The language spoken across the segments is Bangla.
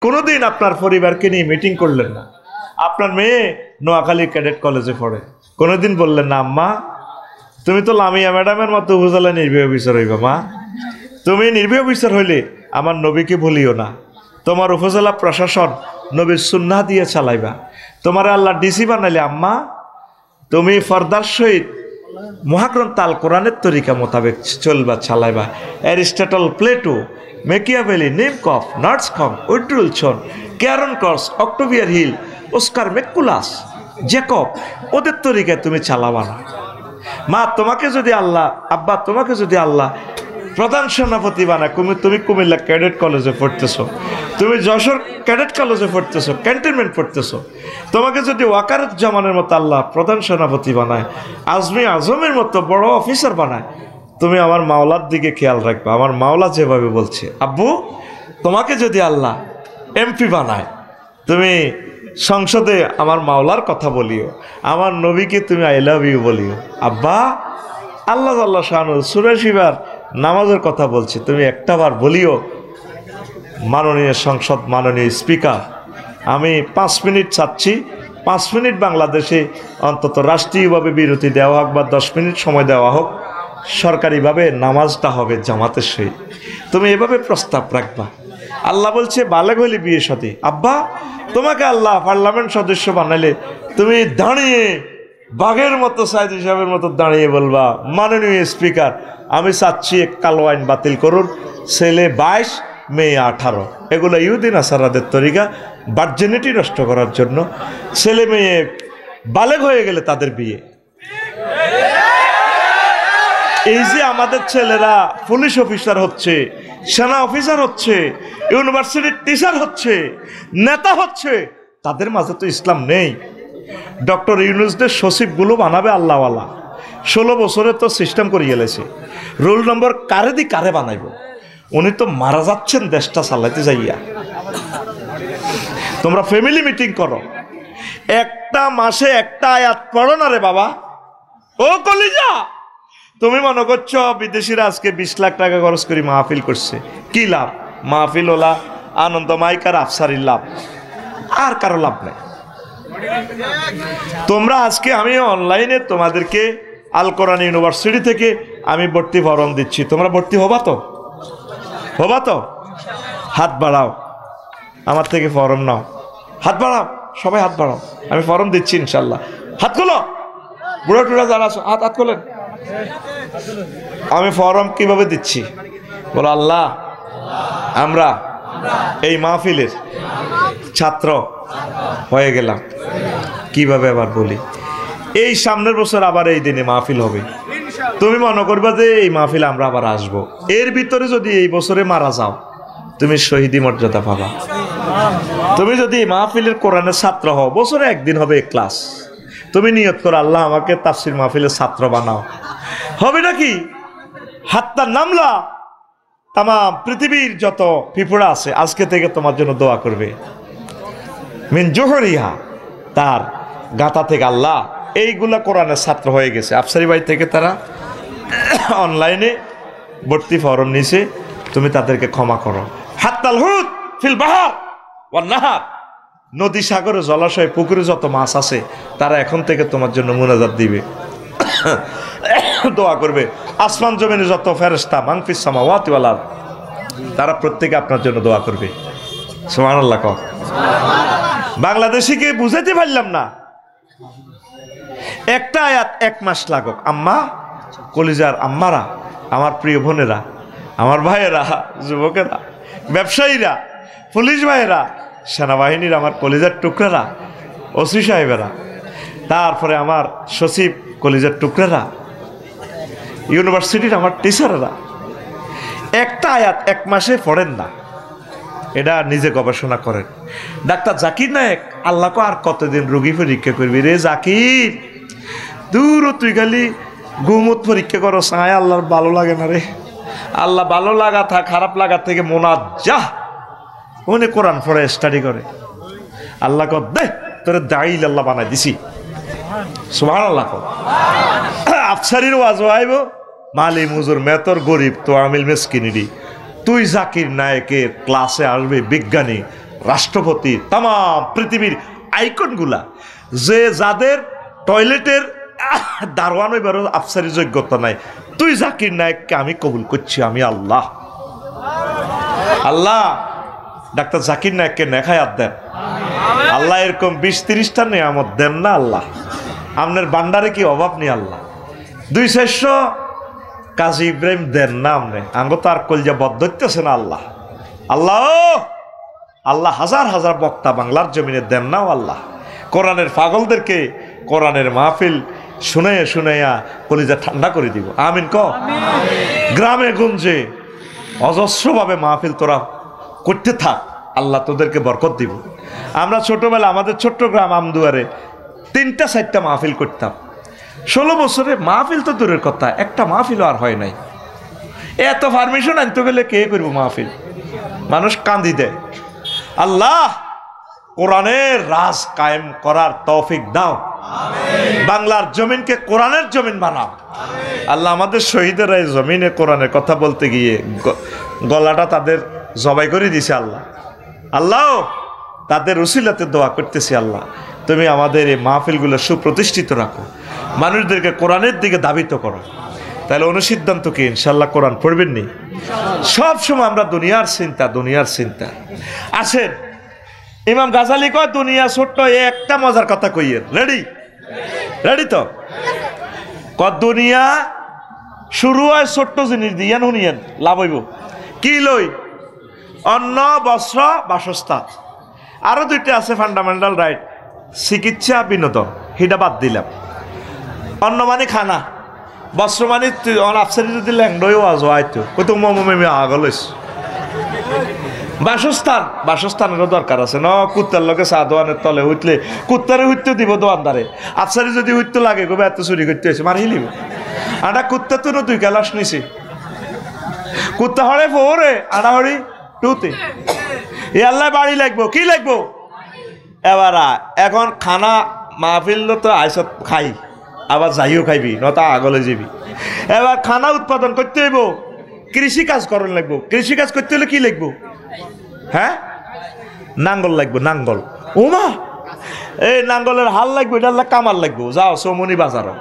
কোনোদিন আপনার পরিবারকে নিয়ে মিটিং করলেন না। আপনার মেয়ে নোয়াখালী ক্যাডেট কলেজে পড়ে, কোনোদিন বললেন না আম্মা তুমি তো লামিয়া ম্যাডামের মতো উপজেলা নির্বাহী অফিসার হইবা, মা তুমি নির্বাহী অফিসার হইলে আমার নবীকে ভুলিও না, তোমার উপজেলা প্রশাসন নবীর সুন্নাহ দিয়ে চালাইবা, তোমার আল্লাহ ডিসি বানাইলে আম্মা তুমি ফরদার সহিত মহাগ্রন্থ আল কোরআনের তরিকা মোতাবেক চলবা চালাইবা। অ্যারিস্টটল, প্লেটো, মেকিয়াভেলি, নিমকফ, নার্সকম, উইড্রুলসন, ক্যারন ক্রস, অক্টোভিয়ার হিল, ওস্কার মেকুলাস, জেকব, ওদের তরিকায় তুমি চালাবা না। মা তোমাকে যদি আল্লাহ, আব্বা তোমাকে যদি আল্লাহ প্রধান সেনাপতি বানায়, তুমি কুমিল্লা ক্যাডেট কলেজে পড়তেছো, তুমি যশোর ক্যাডেট কলেজে পড়তেছো, ক্যান্টনমেন্ট পড়তেছো, তোমাকে যদি ওয়াকারুজ্জামানের মতো আল্লাহ প্রধান সেনাপতি বানায়, আজমি আজমের মতো বড় অফিসার বানায়, তুমি আমার মাওলার দিকে খেয়াল রাখবা। আমার মাওলা যেভাবে বলছে, আব্বু তোমাকে যদি আল্লাহ এমপি বানায়, তুমি সংসদে আমার মাওলার কথা বলিও, আমার নবীকে তুমি আই লাভ ইউ বলিও। আব্বা আল্লাহ আল্লাহ শানু সুরাশিবার নামাজের কথা বলছি, তুমি একটাবার বলিও মাননীয় সংসদ, মাননীয় স্পিকার আমি 5 মিনিট চাচ্ছি, 5 মিনিট বাংলাদেশে অন্তত রাষ্ট্রীয়ভাবে বিরতি দেওয়া হোক বা 10 মিনিট সময় দেওয়া হোক, সরকারিভাবে নামাজটা হবে জামাতের সহিত। তুমি এভাবে প্রস্তাব রাখবা। আল্লাহ বলছে বালেগ হইলে বিয়ে সাথে। আব্বা তোমাকে আল্লাহ পার্লামেন্ট সদস্য বানাইলে তুমি দাঁড়িয়ে বাঘের মতো সাইদ হিসাবের মতো দাঁড়িয়ে বলবা, মাননীয় স্পিকার আমি চাচ্ছি কালো আইন বাতিল করুন, ছেলে 22 মেয়ে 18। এগুলো ইহুদিন আসারাদের তরিকা, ভার্জিনিটি নষ্ট করার জন্য। ছেলে মেয়ে বালেগ হয়ে গেলে তাদের বিয়ে। এই যে আমাদের ছেলেরা পুলিশ অফিসার হচ্ছে, সেনা অফিসার হচ্ছে, ইউনিভার্সিটির টিচার হচ্ছে, নেতা হচ্ছে, তাদের মাঝে তো ইসলাম নেই। ডক্টর ইউনুসদের সচিবগুলো বানাবে আল্লাহওয়ালা, 16 বছরে তো সিস্টেম করে গেলেছে। রোল নম্বর কারে দি কারে বানাইব? উনি তো মারা যাচ্ছেন দেশটা চালাইতে যাইয়া। তোমরা ফ্যামিলি মিটিং করো, একটা মাসে একটা আয়াত পড়ো না রে বাবা। ও কলিজা, তুমি মনে করছো বিদেশিরা আজকে 20 লাখ টাকা খরচ করে মাহফিল করছে, কি লাভ? মাহফিল ওলা আনন্দমাইকার আফসারির লাভ, আর কারো লাভ নাই। তোমরা আজকে আমি অনলাইনে তোমাদেরকে আল কোরআন ইউনিভার্সিটি থেকে আমি ভর্তি ফরম দিচ্ছি, তোমরা ভর্তি হবা তো? হবা তো? হাত বাড়াও, আমার থেকে ফরম নাও। হাত বাড়াও, সবাই হাত বাড়াও, আমি ফরম দিচ্ছি ইনশাল্লাহ। হাত খোলো, বুড়ো টুড়া যারা আছো হাত হাত খোলেন। আমি ফরম কিভাবে দিচ্ছি বলো? আল্লাহ আমরা এই মাহফিলের ছাত্র হয়ে গেলাম। কিভাবে আবার বলি, এই সামনের বছর আবার এই দিনে মাহফিল হবে, তুমি মনে করবা যে এই মাহফিল আমরা আবার আসবো। এর ভিতরে যদি এই বছরে মারা যাও, তুমি শহীদি মর্যাদা পাবা। তুমি যদি মাহফিলের কোরআনের ছাত্র হও, বছরে একদিন হবে ক্লাস, তুমি নিয়ত করো আল্লাহ আমাকে তাফসির মাহফিলের ছাত্র বানাও, হবে নাকি? হাতটা নামলা, তাম পৃথিবীর যত পিঁপড়া আছে আজকে থেকে তোমার জন্য দোয়া করবে। মিন জোহরিহা, তার গাঁথা থেকে আল্লাহ এইগুলা কোরআনের ছাত্র হয়ে গেছে। আফসারি বাড়ি থেকে তারা অনলাইনে ভর্তি ফরম নিছে, তুমি তাদেরকে ক্ষমা করো। হাত্তাল হুদ ফিল বাহার ওয়ান নাহার, নদী, সাগরে, জলাশয়, পুকুরে যত মাছ আছে তারা এখন থেকে তোমার জন্য মুনাজাত দিবে, দোয়া করবে। আসমান জমিনে যত ফেরেশতা, মানফিস সামাওয়াতি ওয়াল আরদ, তারা প্রত্যেকে আপনার জন্য দোয়া করবে। সুবহানাল্লাহ। কও বাংলাদেশিকে বুঝাইতে পারলাম না, একটা আয়াত 1 মাস লাগুক। আম্মা, কলিজার আম্মারা, আমার প্রিয় বোনেরা, আমার ভাইয়েরা, যুবকেরা, ব্যবসায়ীরা, পুলিশ ভাইয়েরা, সেনাবাহিনীর আমার কলিজার টুকরারা, ওসি সাহেবেরা, তারপরে আমার সচিব কলিজার টুকরারা, ইউনিভার্সিটির আমার টিচাররা, একটা আয়াত 1 মাসে পড়েন না, এটা নিজে গবেষণা করেন। ডাক্তার জাকির নায়েক, আল্লাহকে আর কতদিন রোগী পরীক্ষা করবি রে জাকির? দূর, তুই খালি গুমত পরীক্ষা করো, সায় আল্লাহর ভালো লাগে না রে। আল্লাহ ভালো লাগা থাক, খারাপ লাগা থেকে মোনাজ্জাহ, উনি কোরআন পড়ে স্টাডি করে। আল্লাহ কর দে তোরে দাইল আল্লাহ বানাই দিছি। সুবহানাল্লাহ। আফসারির ওয়াজ আইব, মালি মুজুর মেতর গরিব তো আমিল মেসকিনিরি। তুই জাকির নায়েকের ক্লাসে আসবে বিজ্ঞানী, রাষ্ট্রপতি, তাম পৃথিবীর আইকনগুলা, যে যাদের টয়লেটের দারোয়ান হইবারও আফসারি যোগ্যতা নাই, তুই জাকির নায়েককে আমি কবুল করছি, আমি আল্লাহ। আল্লাহ ডাক্তার জাকির নায়েককে নেখায়াত দেন আল্লাহ, এরকম 20-30টা নিয়ামত দেন না আল্লাহ, আপনার বান্ডারে কি অভাব নেই আল্লাহ। 200 কাজী ইব্রাহিম দেন না আপনি, আঙ্গ তো আর কলজা বদ্ধছে না আল্লাহ। আল্লাহ আল্লাহ হাজার হাজার বক্তা বাংলার জমিনে দেন নাও আল্লাহ, কোরআনের পাগলদেরকে কোরআনের মাহফিল শুনে শুনেয়া কলিজা ঠান্ডা করে দিব, আমিন ক। গ্রামে গঞ্জে অজস্রভাবে মাহফিল তোরা করতে থাক, আল্লাহ তোদেরকে বরকত দিব। আমরা ছোটবেলা আমাদের ছোট্ট গ্রাম আমদুয়ারে 3-4টা মাহফিল করতাম। 16 বছরে মাহফিল তো দূরের কথা, একটা মাহফিলও আর হয় নাই। এত পারমিশন আনতে গেলে কে করবো মাহফিল, মানুষ কান্দি দেয়। আল্লাহ কোরআনের রাজ কায়েম করার তৌফিক দাও, বাংলার জমিনকে কোরআনের জমিন বানাও আল্লাহ। আমাদের শহীদেরা এই জমিনে কোরআনের কথা বলতে গিয়ে গলাটা তাদের জবাই করে দিছে আল্লাহ। আল্লাহ তাদের উসিলাতে দোয়া করতেছি আল্লাহ, তুমি আমাদের এই মাহফিলগুলো সুপ্রতিষ্ঠিত রাখো, মানুষদেরকে কোরআনের দিকে ধাবিত করো। তাহলে অনুসিদ্ধান্ত কি ইনশাল্লাহ কোরআন পড়বেন নি? সব সময় আমরা দুনিয়ার চিন্তা। আসেন, ইমাম গাজালি কয় দুনিয়া ছোট্ট, একটা মজার কথা কইয়ের, রেডি তো? দুনিয়া শুরু হয় ছোট্ট জিনিস দিয়ে, শুনিয়েন লাভ হইব কি লই? অন্ন, বস্ত্র, বাসস্থান। আরো 2টা আছে ফান্ডামেন্টাল রাইট, চিকিৎসা, বিনোদন, সেটা বাদ দিলাম। অন্ন মানে খানা, বস্ত্র মানে আফসারি যদি ল্যাংডও আজো ওই তো মমি আগল। বাসস্থানেরও দরকার আছে ন, কুত্তার লোকে চা দোয়ানের তলে উঠলে কুত্তারে উঠতে দিব দোয়ানদারে, আফসারি যদি উঠতে লাগে কবে এত চুরি করতে হয়েছে মারি লিব। আটা কুত্তা তো 2 ক্যালাস নিছি, কুত্তা হরে 4-এ আটা হরি 2-তে। এ আল্লাহ বাড়ি লাগবো, কি লাগবো এবার? এখন খানা মাহফিল তো আইসত খাই, আবার যাইও খাইবি নতা আগলে যাবি। এবার খানা উৎপাদন করতে হইব, কৃষি কাজ করন লাগবো। কৃষি কাজ করতে হলে কি লাগবো? হ্যাঁ, নাঙ্গল লাগবো, নাঙ্গল। ওমা এই নাঙ্গলের হাল লাগবে, এটা কামাল লাগবো। যাও চৌমনি বাজারও,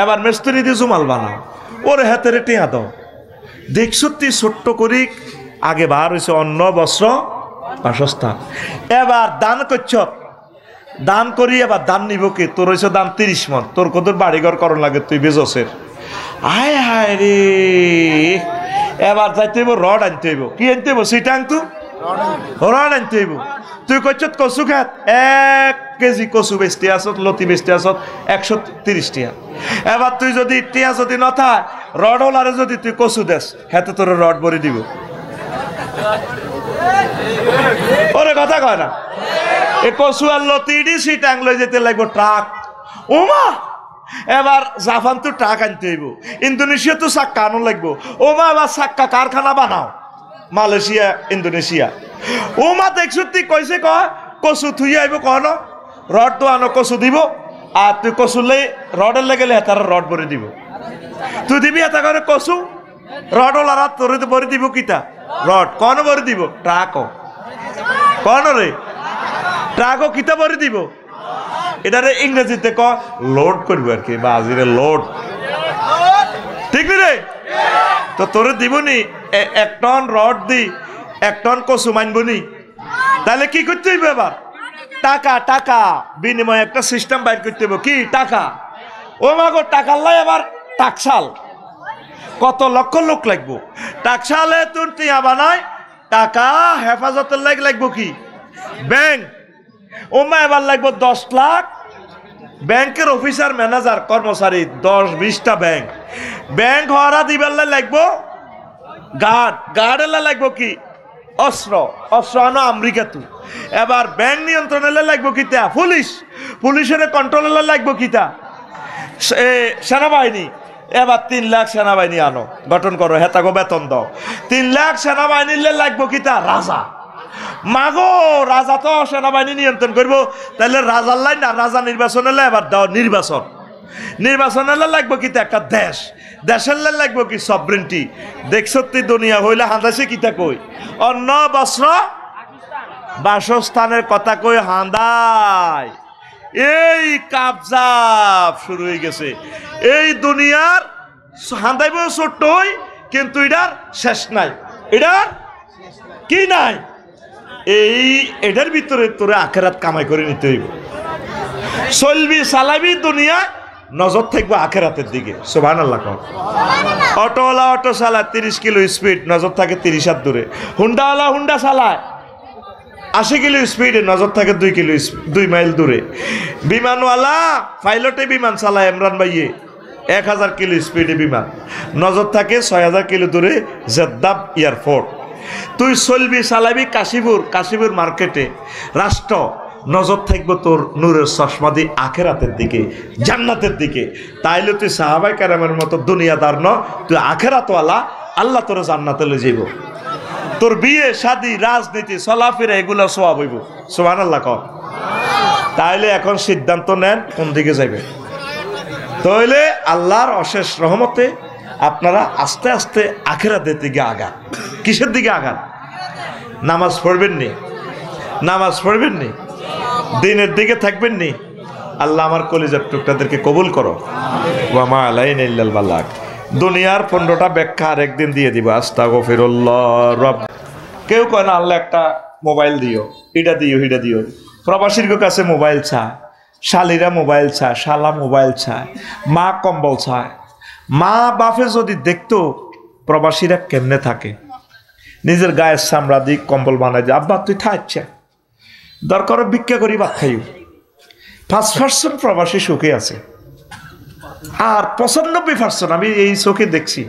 এবার মিস্ত্রি দিয়ে জুমাল বানাও, ওরে হাতের টেঁয়া দাও। দেখছ তুই ছোট্ট করি আগে বার হয়েছে অন্ন, বস্ত্র, বাসস্থান। এবার দান করছ, দান করি এবার দান নিব কে? তোর হয়েছে দান 30 মন, তোর কত বাড়িঘর করণ লাগে তুই বেজসের। আয় হায় রে, এবার যাইতে হইব রড আনতে হইব। কি আনতে হইব? সিটাং তো রড আনতে হইব। তুই কইছ কচু খাত 1 কেজি কচু বেচতে আসত, লতি বেচতে আসত 130 টাকা। এবার তুই যদি টিয়া যদি নথায় রড হলারে যদি তুই কচু দেস, হাতে তোর রড ভরে দিব। ওরে কথা কয় না, এ কচু আর লতি দি সিটাং লই যেতে লাগবো ট্রাক। ওমা এবার জাপান তো ট্রাক আনতে হইব, ইন্দোনেশিয়া তো চাক্কা আনো লাগবো। ওমা এবার চাক্কা কারখানা বানাও, মালয়েশিয়া, ইন্দোনেশিয়া। ওমা দেখছো তুই কইছে কচু থুই আইব, কন রড তো আনো কচু দিব, আর তুই কচু লে রডের লেগেলে তার রড ভরে দিব। তুই দিবি এটা করে কচু, রড ওলারা তোর ভরে দিব কিতা? রড। কন ভরে দিব? ট্রাক। কন রে ট্রাকও কিতা ভরে দিব? এটারে ইংরেজিতে লোড করবো আর কি, বাজিরে লোড, ঠিক রে? তো তোরে দিবনি 1 টন রড দি 1 টন কচু মানবনি, তাহলে কি করতে হইবে? এবার টাকা বিনিময়ে একটা সিস্টেম বাইর করতে হইব। কি টাকা? ও মাগো টাকার লাই আবার টাকশাল, কত লক্ষ লোক লাগবো টাকশালে। তোর টিয়া বানায় টাকা হেফাজতের লাগবো কি? ব্যাংক। ওমা এবার লাগবো 10 লাখ ব্যাংকের অফিসার, ম্যানেজার, কর্মচারী, 10-20টা ব্যাংক হওয়ারা দিবার লাগবো গার্ড এলা লাগবো কি? অস্ত্র আনো আমেরিকা তু। এবার ব্যাংক নিয়ন্ত্রণ লাগবো কিতা? পুলিশের কন্ট্রোল লাগবো কিতা? সেনাবাহিনী। এবার 3 লাখ সেনাবাহিনী আনো, গঠন করো, হেতাগো বেতন দাও। 3 লাখ সেনাবাহিনী লাগবো কিতা? রাজা। মাগো রাজা তো সেনাবাহিনী নিয়ন্ত্রণ করবো, তাহলে রাজার লাইন না, রাজা নির্বাচন হলে এবার দাও নির্বাচন হলে লাগবো কিতা? একটা দেশের লাই লাগবো কি? সভরেন্টি। দেখছ তুই দুনিয়া হইলে হাঁদাসে কিতা কই? অন্ন, বস্ত্র, বাসস্থানের কথা কই হাঁদায় এই কাবজাব শুরু হয়ে গেছে। এই দুনিয়ার হাঁদাইব ছোট্টই, কিন্তু এটার শেষ নাই। এটার কি নাই? এটার ভিতরে তোরে আখেরাত কামাই করে নিতে হইব। চলবি চালাবি দুনিয়া, নজর থাকবো আখেরাতের দিকে। সুবহানাল্লাহ। অটোওয়ালা অটো চালায় 30 কিলো স্পিড, নজর থাকে 30 হাত দূরে। হুন্ডাওয়ালা হুন্ডা চালায় 80 কিলো স্পিডে, নজর থাকে 2 মাইল দূরে। বিমানওয়ালা পাইলটে বিমান চালায়, ইমরান ভাইয়ে 1000 কিলো স্পিডে বিমান, নজর থাকে 6000 কিলো দূরে জেদ্দাহ এয়ারপোর্ট। তুই চলবি চালাবি কাশীপুর মার্কেটে, রাষ্ট্র নজর থাকবো তোর নূরের চশমা দিয়ে আখেরাতের দিকে, জান্নাতের দিকে। তাইলে তুই সাহাবায়ে কেরামের মতো দুনিয়াদার ন, তুই আখেরাতওয়ালা, আল্লাহ তোর জান্নাতে লয়ে যাইব। তোর বিয়ে শাদী রাজনীতি চলাফেরা এগুলো সওয়াব হইব। সুবহানাল্লাহ। তাইলে এখন সিদ্ধান্ত নেন কোন দিকে যাবে। তাইলে আল্লাহর অশেষ রহমতে আপনারা আস্তে আস্তে আখেরাতের দিকে আগান। কিসের দিকে আগান? নামাজ পড়বেন নি, নামাজ পড়বেন নি, দিনের দিকে থাকবেন নি। আল্লাহ আমার কলিজার টুকটাদেরকে কবুল করো। ওয়া মা আলাইনা ইল্লাল বালাগ। দুনিয়ার 15টা ব্যাখ্যা আর একদিন দিয়ে দিব। আস্তাগফিরুল্লাহ রব। কেউ কয় না আল্লাহ একটা মোবাইল দিও, এটা দিও। প্রবাসীর কাছে মোবাইল চায়, শালিরা মোবাইল চায়, শালা মোবাইল চায়, মা কম্বল চায়। মা বাপে যদি দেখতো প্রবাসীরা কেমনে থাকে, নিজের গায়ের চামড়া দিয়ে কম্বল বানায় যে আব্বা তুই থাকছে, দরকার ভিক্ষা করি ভাত খাইও। 5% প্রবাসী সুখে আছে, আর 95% আমি এই চোখে দেখছি।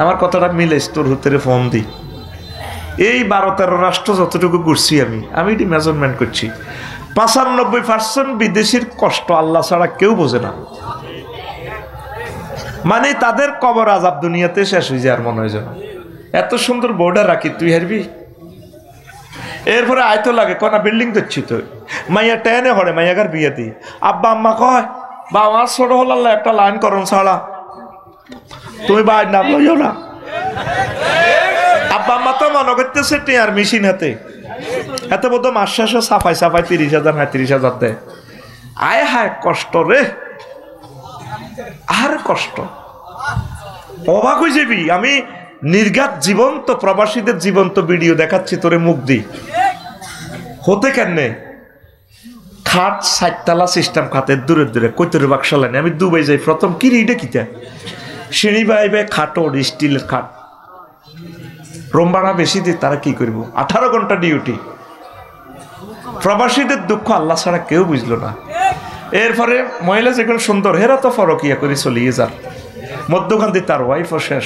আমার কথাটা মিলে তোর ভিতরে ফোন দিই। এই 12-13 রাষ্ট্র যতটুকু ঘুরছি আমি এটি মেজারমেন্ট করছি। 95% বিদেশির কষ্ট আল্লাহ ছাড়া কেউ বোঝে না। মানে তাদের কবর আজাব দুনিয়াতে শেষ হয়ে যায় আর মনে হয় যেন। এত সুন্দর বর্ডার রাখি তুই হারবি। এরপরে আয়তো লাগে কনা বিল্ডিং দেখছি তো মাইয়া টেনে হরে মাইয়াগার বিয়ে দি। আব্বা আম্মা কয় বা আমার ছোট হল আল্লাহ একটা লাইন করুন ছাড়া তুমি বাইর না লইও না। আব্বা আম্মা তো মনে করতেছে টিয়ার মেশিন হাতে, এত বোধ মাস শেষে সাফাই 30,000 35,000 দেয়। আয় হায় কষ্ট রে, আর কষ্ট, অবাক হয়ে যাবি। আমি নির্ঘাত জীবন্ত প্রবাসীদের জীবন্ত ভিডিও দেখাচ্ছি তোরে মুখ দি হতে কেনে। খাট 60 তলা সিস্টেম, খাতের দূরে কৈতরে বাক্সালানি। আমি দুবাই যাই প্রথম, কি রিডে কিতা সিঁড়ি বাইবে খাটো স্টিলের খাট, রোমবাড়া বেশি দিয়ে তারা কি করবো, 18 ঘন্টা ডিউটি। প্রবাসীদের দুঃখ আল্লাহ ছাড়া কেউ বুঝলো না। এরপরে মহিলা যেগুলো সুন্দর হেরা তো ফরকিয়া করে চলিয়ে যান, মধ্যখান্তি তার ওয়াইফও শেষ,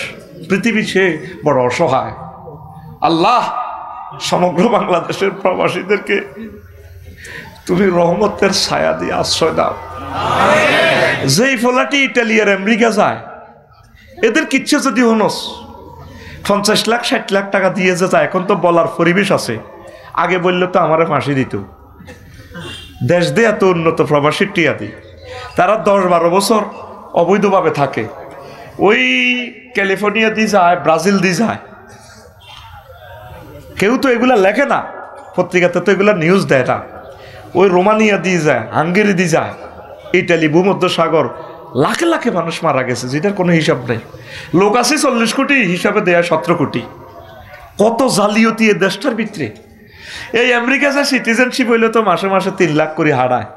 পৃথিবী সে বড় অসহায়। আল্লাহ সমগ্র বাংলাদেশের প্রবাসীদেরকে তুমি রহমতের ছায়া দিয়ে আশ্রয় দাও। যেই ফলাটি ইটালিয়ার আমেরিকা যায়, এদের কিচ্ছু যদি হনস 50 লাখ 60 লাখ টাকা দিয়ে যে যায়, এখন তো বলার পরিবেশ আছে। আগে বললে তো আমারে ফাঁসি দিত। দেশ দিয়ে এত উন্নত প্রবাসীর টিয়া দি, তারা 10-12 বছর অবৈধভাবে থাকে। ওই ক্যালিফোর্নিয়া দিয়ে যায়, ব্রাজিল দিয়ে যায়। কেউ তো এগুলা লেখে না, পত্রিকাতে তো এগুলা নিউজ দেয় না। ওই রোমানিয়া দিয়ে যায়, হাঙ্গেরি দিয়ে যায়, ইটালি, ভূমধ্য সাগর, লাখে লাখে মানুষ মারা গেছে যেটার কোনো হিসাব নেই। লোক আছে 40 কোটি, হিসাবে দেয়া 17 কোটি। কত জালিয়াতি এই দেশটার ভিতরে। এই আমেরিকা যা সিটিজেনশিপ হইলে তো মাসে মাসে 3 লাখ করে হারায়।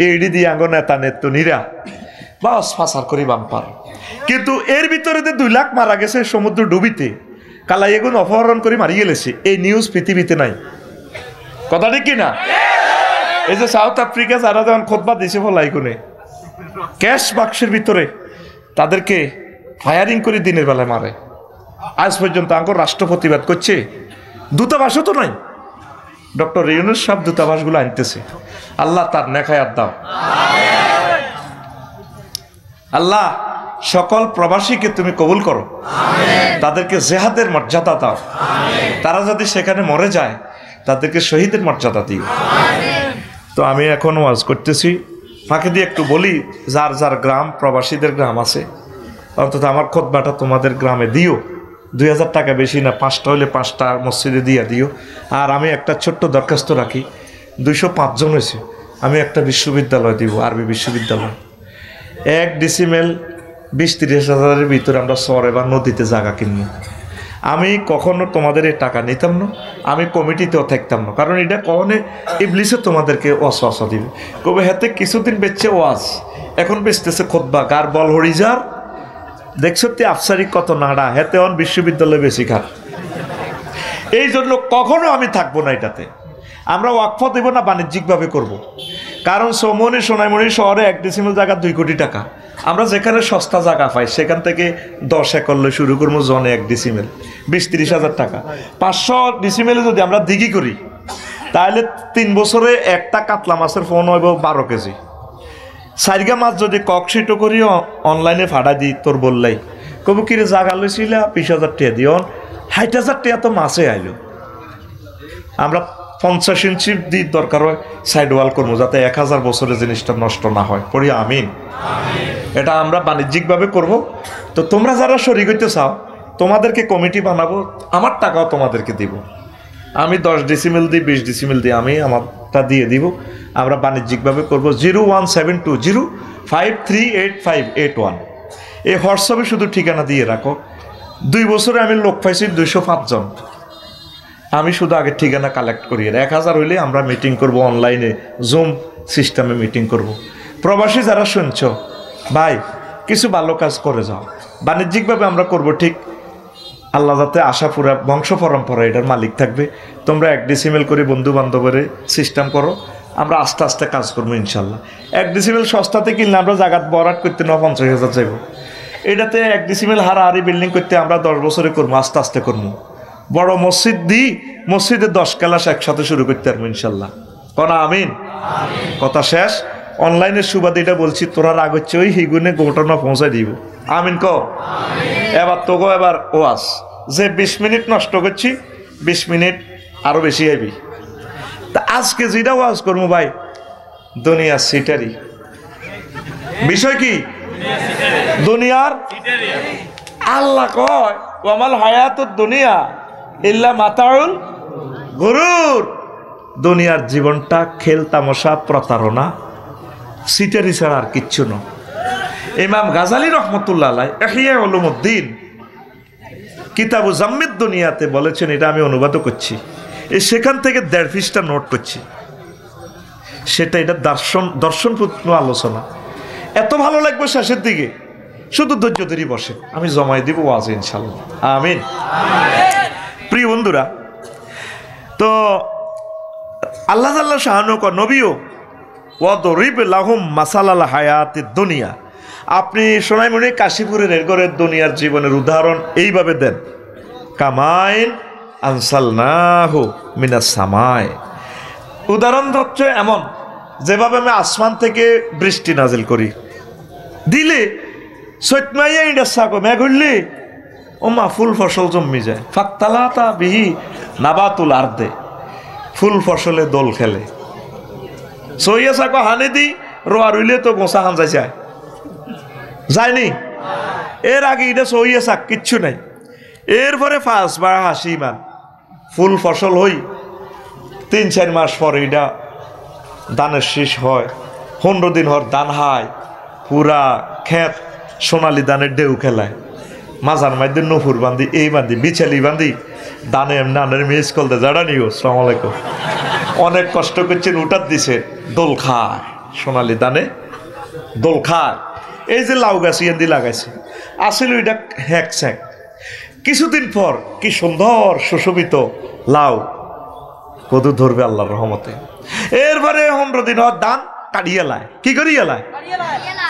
এইডি দিয়ে আঙ্গ নেতা নেত্রীরা বাস ফাঁসার করি বাম্পার। কিন্তু এর ভিতরে 2 লাখ মারা গেছে সমুদ্র ডুবিতে, কালাই এগুন অপহরণ করে মারিয়ে গেছে। এই নিউজ পৃথিবীতে নাই, কথা ঠিক কিনা? এই যে সাউথ আফ্রিকা যারা যখন খোদবা দিছে বলাই কোনে ক্যাশ বাক্সের ভিতরে তাদেরকে ফায়ারিং করে দিনের বেলায় মারে। আজ পর্যন্ত আঙ্কর রাষ্ট্র প্রতিবাদ করছে, দূতাবাসও তো নাই। ডক্টর ইউনূস সাহেব দূতাবাসগুলো আনতেছে। আল্লাহ তার নেখায়াত দাও। আল্লাহ সকল প্রবাসীকে তুমি কবুল করো, তাদেরকে জেহাদের মর্যাদা দাও। তারা যদি সেখানে মরে যায় তাদেরকে শহীদের মর্যাদা দিও। তো আমি এখন ওয়াজ করতেছি, ফাঁকে দিয়ে একটু বলি, যার যার গ্রাম প্রবাসীদের গ্রাম আছে, অন্তত আমার খুতবাটা তোমাদের গ্রামে দিও। 2000 টাকা বেশি না, 5টা হলে 5টা মসজিদে দিয়ে দিও। আর আমি একটা ছোট্ট দরখাস্ত রাখি, 205 জন হয়েছে, আমি একটা বিশ্ববিদ্যালয় দিব, আরবি বিশ্ববিদ্যালয়। 1 ডিসিমেল 20-30 হাজারের ভিতরে আমরা শহরে বা নদীতে জায়গা কিনবো। আমি কখনো তোমাদের এই টাকা নিতাম না, আমি কমিটিতেও থাকতাম না, কারণ এটা কখনো ইবলিসে তোমাদেরকে ওয়াসওয়াসা দিবে, কবে হাতে কিছুদিন বেচছে ওয়াজ, এখন বেচতেছে খুতবা, গার বল হরিজার দেখছো তে আফসারি কত নাড়া, হেতে অন বিশ্ববিদ্যালয়ে বেশি খার। এই জন্য কখনো আমি থাকবো না এটাতে। আমরা ওয়াকফ দেব না, বাণিজ্যিকভাবে করব। কারণ সোমনি সোনাইমণি শহরে 1 ডিসিমেল জায়গা 2 কোটি টাকা। আমরা যেখানে সস্তা জায়গা পাই সেখান থেকে 10 একর শুরু করবো, জনে 1 ডিসিমেল 20-30 হাজার টাকা। 500 ডিসিমেলে যদি আমরা দিঘি করি তাহলে 3 বছরে একটা কাতলা মাছের ফোন হইব 12 কেজি। সাইগা মাছ যদি ককশিটো করি অনলাইনে ভাড়া দিই, তোর বললাই কবু কিরে জায়গা লইছিল 20,000 টাকা দিও, 60,000 টাকা তো মাছে আইলো। আমরা 50 ইঞ্চি দিয়ে দরকার হয় সাইড ওয়াল করবো, যাতে 1000 বছরের জিনিসটা নষ্ট না হয়। পড়ি আমিন। এটা আমরা বাণিজ্যিকভাবে করব। তো তোমরা যারা শরীক হইতে চাও, তোমাদেরকে কমিটি বানাবো, আমার টাকাও তোমাদেরকে দিব। আমি 10 ডিসিমেল দিই, 20 ডিসিমেল দিই, আমি আমারটা দিয়ে দিব। আমরা বাণিজ্যিকভাবে করবো। 01720538581 এই হোয়াটসঅ্যাপে শুধু ঠিকানা দিয়ে রাখো। 2 বছরে আমি লোক পাইছি 205 জন। আমি শুধু আগে ঠিকানা কালেক্ট করি। 1000 হইলে আমরা মিটিং করব, অনলাইনে জুম সিস্টেমে মিটিং করব। প্রবাসী যারা শুনছ ভাই, কিছু ভালো কাজ করে যাও, বাণিজ্যিকভাবে আমরা করব, ঠিক আল্লাহ যাতে আশা পুরা বংশ পরম্পরা এটার মালিক থাকবে। তোমরা 1 ডিসিমেল করে বন্ধু বান্ধবের সিস্টেম করো, আমরা আস্তে আস্তে কাজ করবো ইনশাল্লাহ। 1 ডিসিমেল সস্তাতে কিনলে আমরা জায়গা বরাট করতে 50,000 যাইব। এটাতে 1 ডিসিমেল হারাহারি বিল্ডিং করতে আমরা 10 বছরে করবো, আস্তে আস্তে করবো। বড় মসজিদ দিই, মসজিদে 10 ক্লাস একসাথে শুরু করতে পারবো ইনশাল্লাহ। কনা আমিন। কথা শেষ। অনলাইনের সুবাদে এটা বলছি, তোরা রাগ হচ্ছে ওই হিগুনে ঘটনা পৌঁছাই দিব। আমিন ক। এবার তোকে এবার ওয়াজ যে 20 মিনিট নষ্ট করছি, 20 মিনিট আরো বেশি আইবি। তা আজকে যেটা ওয়াজ করবো ভাই, দুনিয়ার সিটারি বিষয় কি? দুনিয়ার আল্লাহ কয় ওয়ামাল হায়াতুদ দুনিয়া ইল্লা মাতাউল গুরুর। দুনিয়ার জীবনটা খেল তামাশা, প্রতারণা, সিটারি ছাড়া আর কিচ্ছু না। ইমাম গাজালি রহমতুল্লাহ আলাইহি ইহইয়া উলুমুদ্দিন কিতাবু জাম্মিদ দুনিয়াতে বলেছেন, এটা আমি অনুবাদও করছি, সেখান থেকে 1.5 পৃষ্ঠা নোট করছি। সেটা এটা দর্শনপূর্ণ আলোচনা। এত ভালো লাগবে শেষের দিকে, শুধু ধৈর্য ধরে বসে, আমি জমাই দিব ওয়াজ ইনশাল্লাহ। আমিন। প্রিয় বন্ধুরা, তো আল্লাহ জাল্লা শাহানু ক নবীও ওয়াদরিব লাহুম মাসালাল হায়াতিদ দুনিয়া। আপনি সোনাইমণি কাশীপুরের এরগরের দুনিয়ার জীবনের উদাহরণ এইভাবে দেন, কামাইন আনসালনাহু মিনাস সামায়। উদাহরণ হচ্ছে এমন, যেভাবে আমি আসমান থেকে বৃষ্টি নাজিল করি, দিলে সৈতমাইয়া ইন্ডা সাকো মেঘ হইলে ও মা ফুল ফসল জন্মি যায়। ফাক্তালাতা বিহি নাবাতুল আরদে, ফুল ফসলে দোল খেলে। সইয়া সাকো হানি দি রোয়া রইলে তো গোসা হান যায়, যায়নি। এর আগে এটা সইয়া শাক কিচ্ছু নাই। এরপরে 5 বার হাসি ইমান ফুল ফসল হই, 3-4 মাস পরে এটা দানের শেষ হয়, 15 দিন হর দান হায়, পুরা ক্ষেত সোনালি দানের ঢেউ খেলায়। মাজার মধ্যে নফুর বান্ধি, এই বান্ধি, বিছালি বান্ধি, দানে নানের মিস করতে যারা নিও। আসসালামু আলাইকুম। অনেক কষ্ট করছেন, উঠার দিছে, দোল খায়, সোনালি দানে দোল খায়। এই যে লাউ গাছ ইয়ান্দি লাগাইছে, আসিল এটা হ্যাক স্যাক। কিছুদিন পর কি সুন্দর সুশোভিত লাউ কদু ধরবে আল্লাহর রহমতে। এরপরে 15 দিন হর দান কাটিয়ে লায়। কি করিয়া লায়?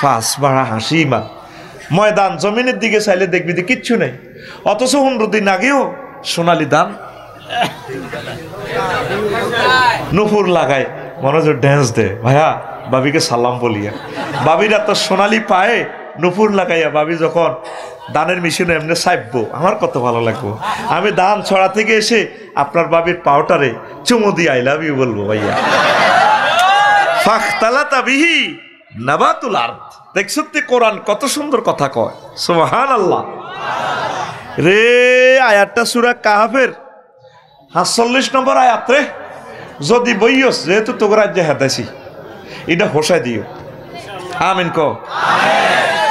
5 বার হাসি ইমান। ময়দান জমিনের দিকে চাইলে দেখবি যে কিচ্ছু নেই, অথচ 15 দিন আগেও সোনালি দান নুপুর লাগায়, মনোযোগ ড্যান্স দে ভাইয়া, বাবিকে সালাম বলিয়া। বাবিরা তো সোনালি পায়ে নুপুর লাগাইয়া, বাবি যখন দানের মেশিনে এমনি চাইবো, আমার কত ভালো লাগবো। আমি দান ছড়া থেকে এসে আপনার বাবির পাউটারে চুমু দিয়ে আই লাভ ইউ বলবো ভাইয়া। ফাখতালাতা বিহি নাবাতুল আরদ। দেখছো তে কোরআন কত সুন্দর কথা কয়, সুবহানাল্লাহ। রে আয়াতটা সূরা কাহাফের ৪৭ নম্বর আয়াত রে যদি বইয়স যেহেতু তোর রাজ্যে হেদাইছি এটা হোসাই দিও আমিন ক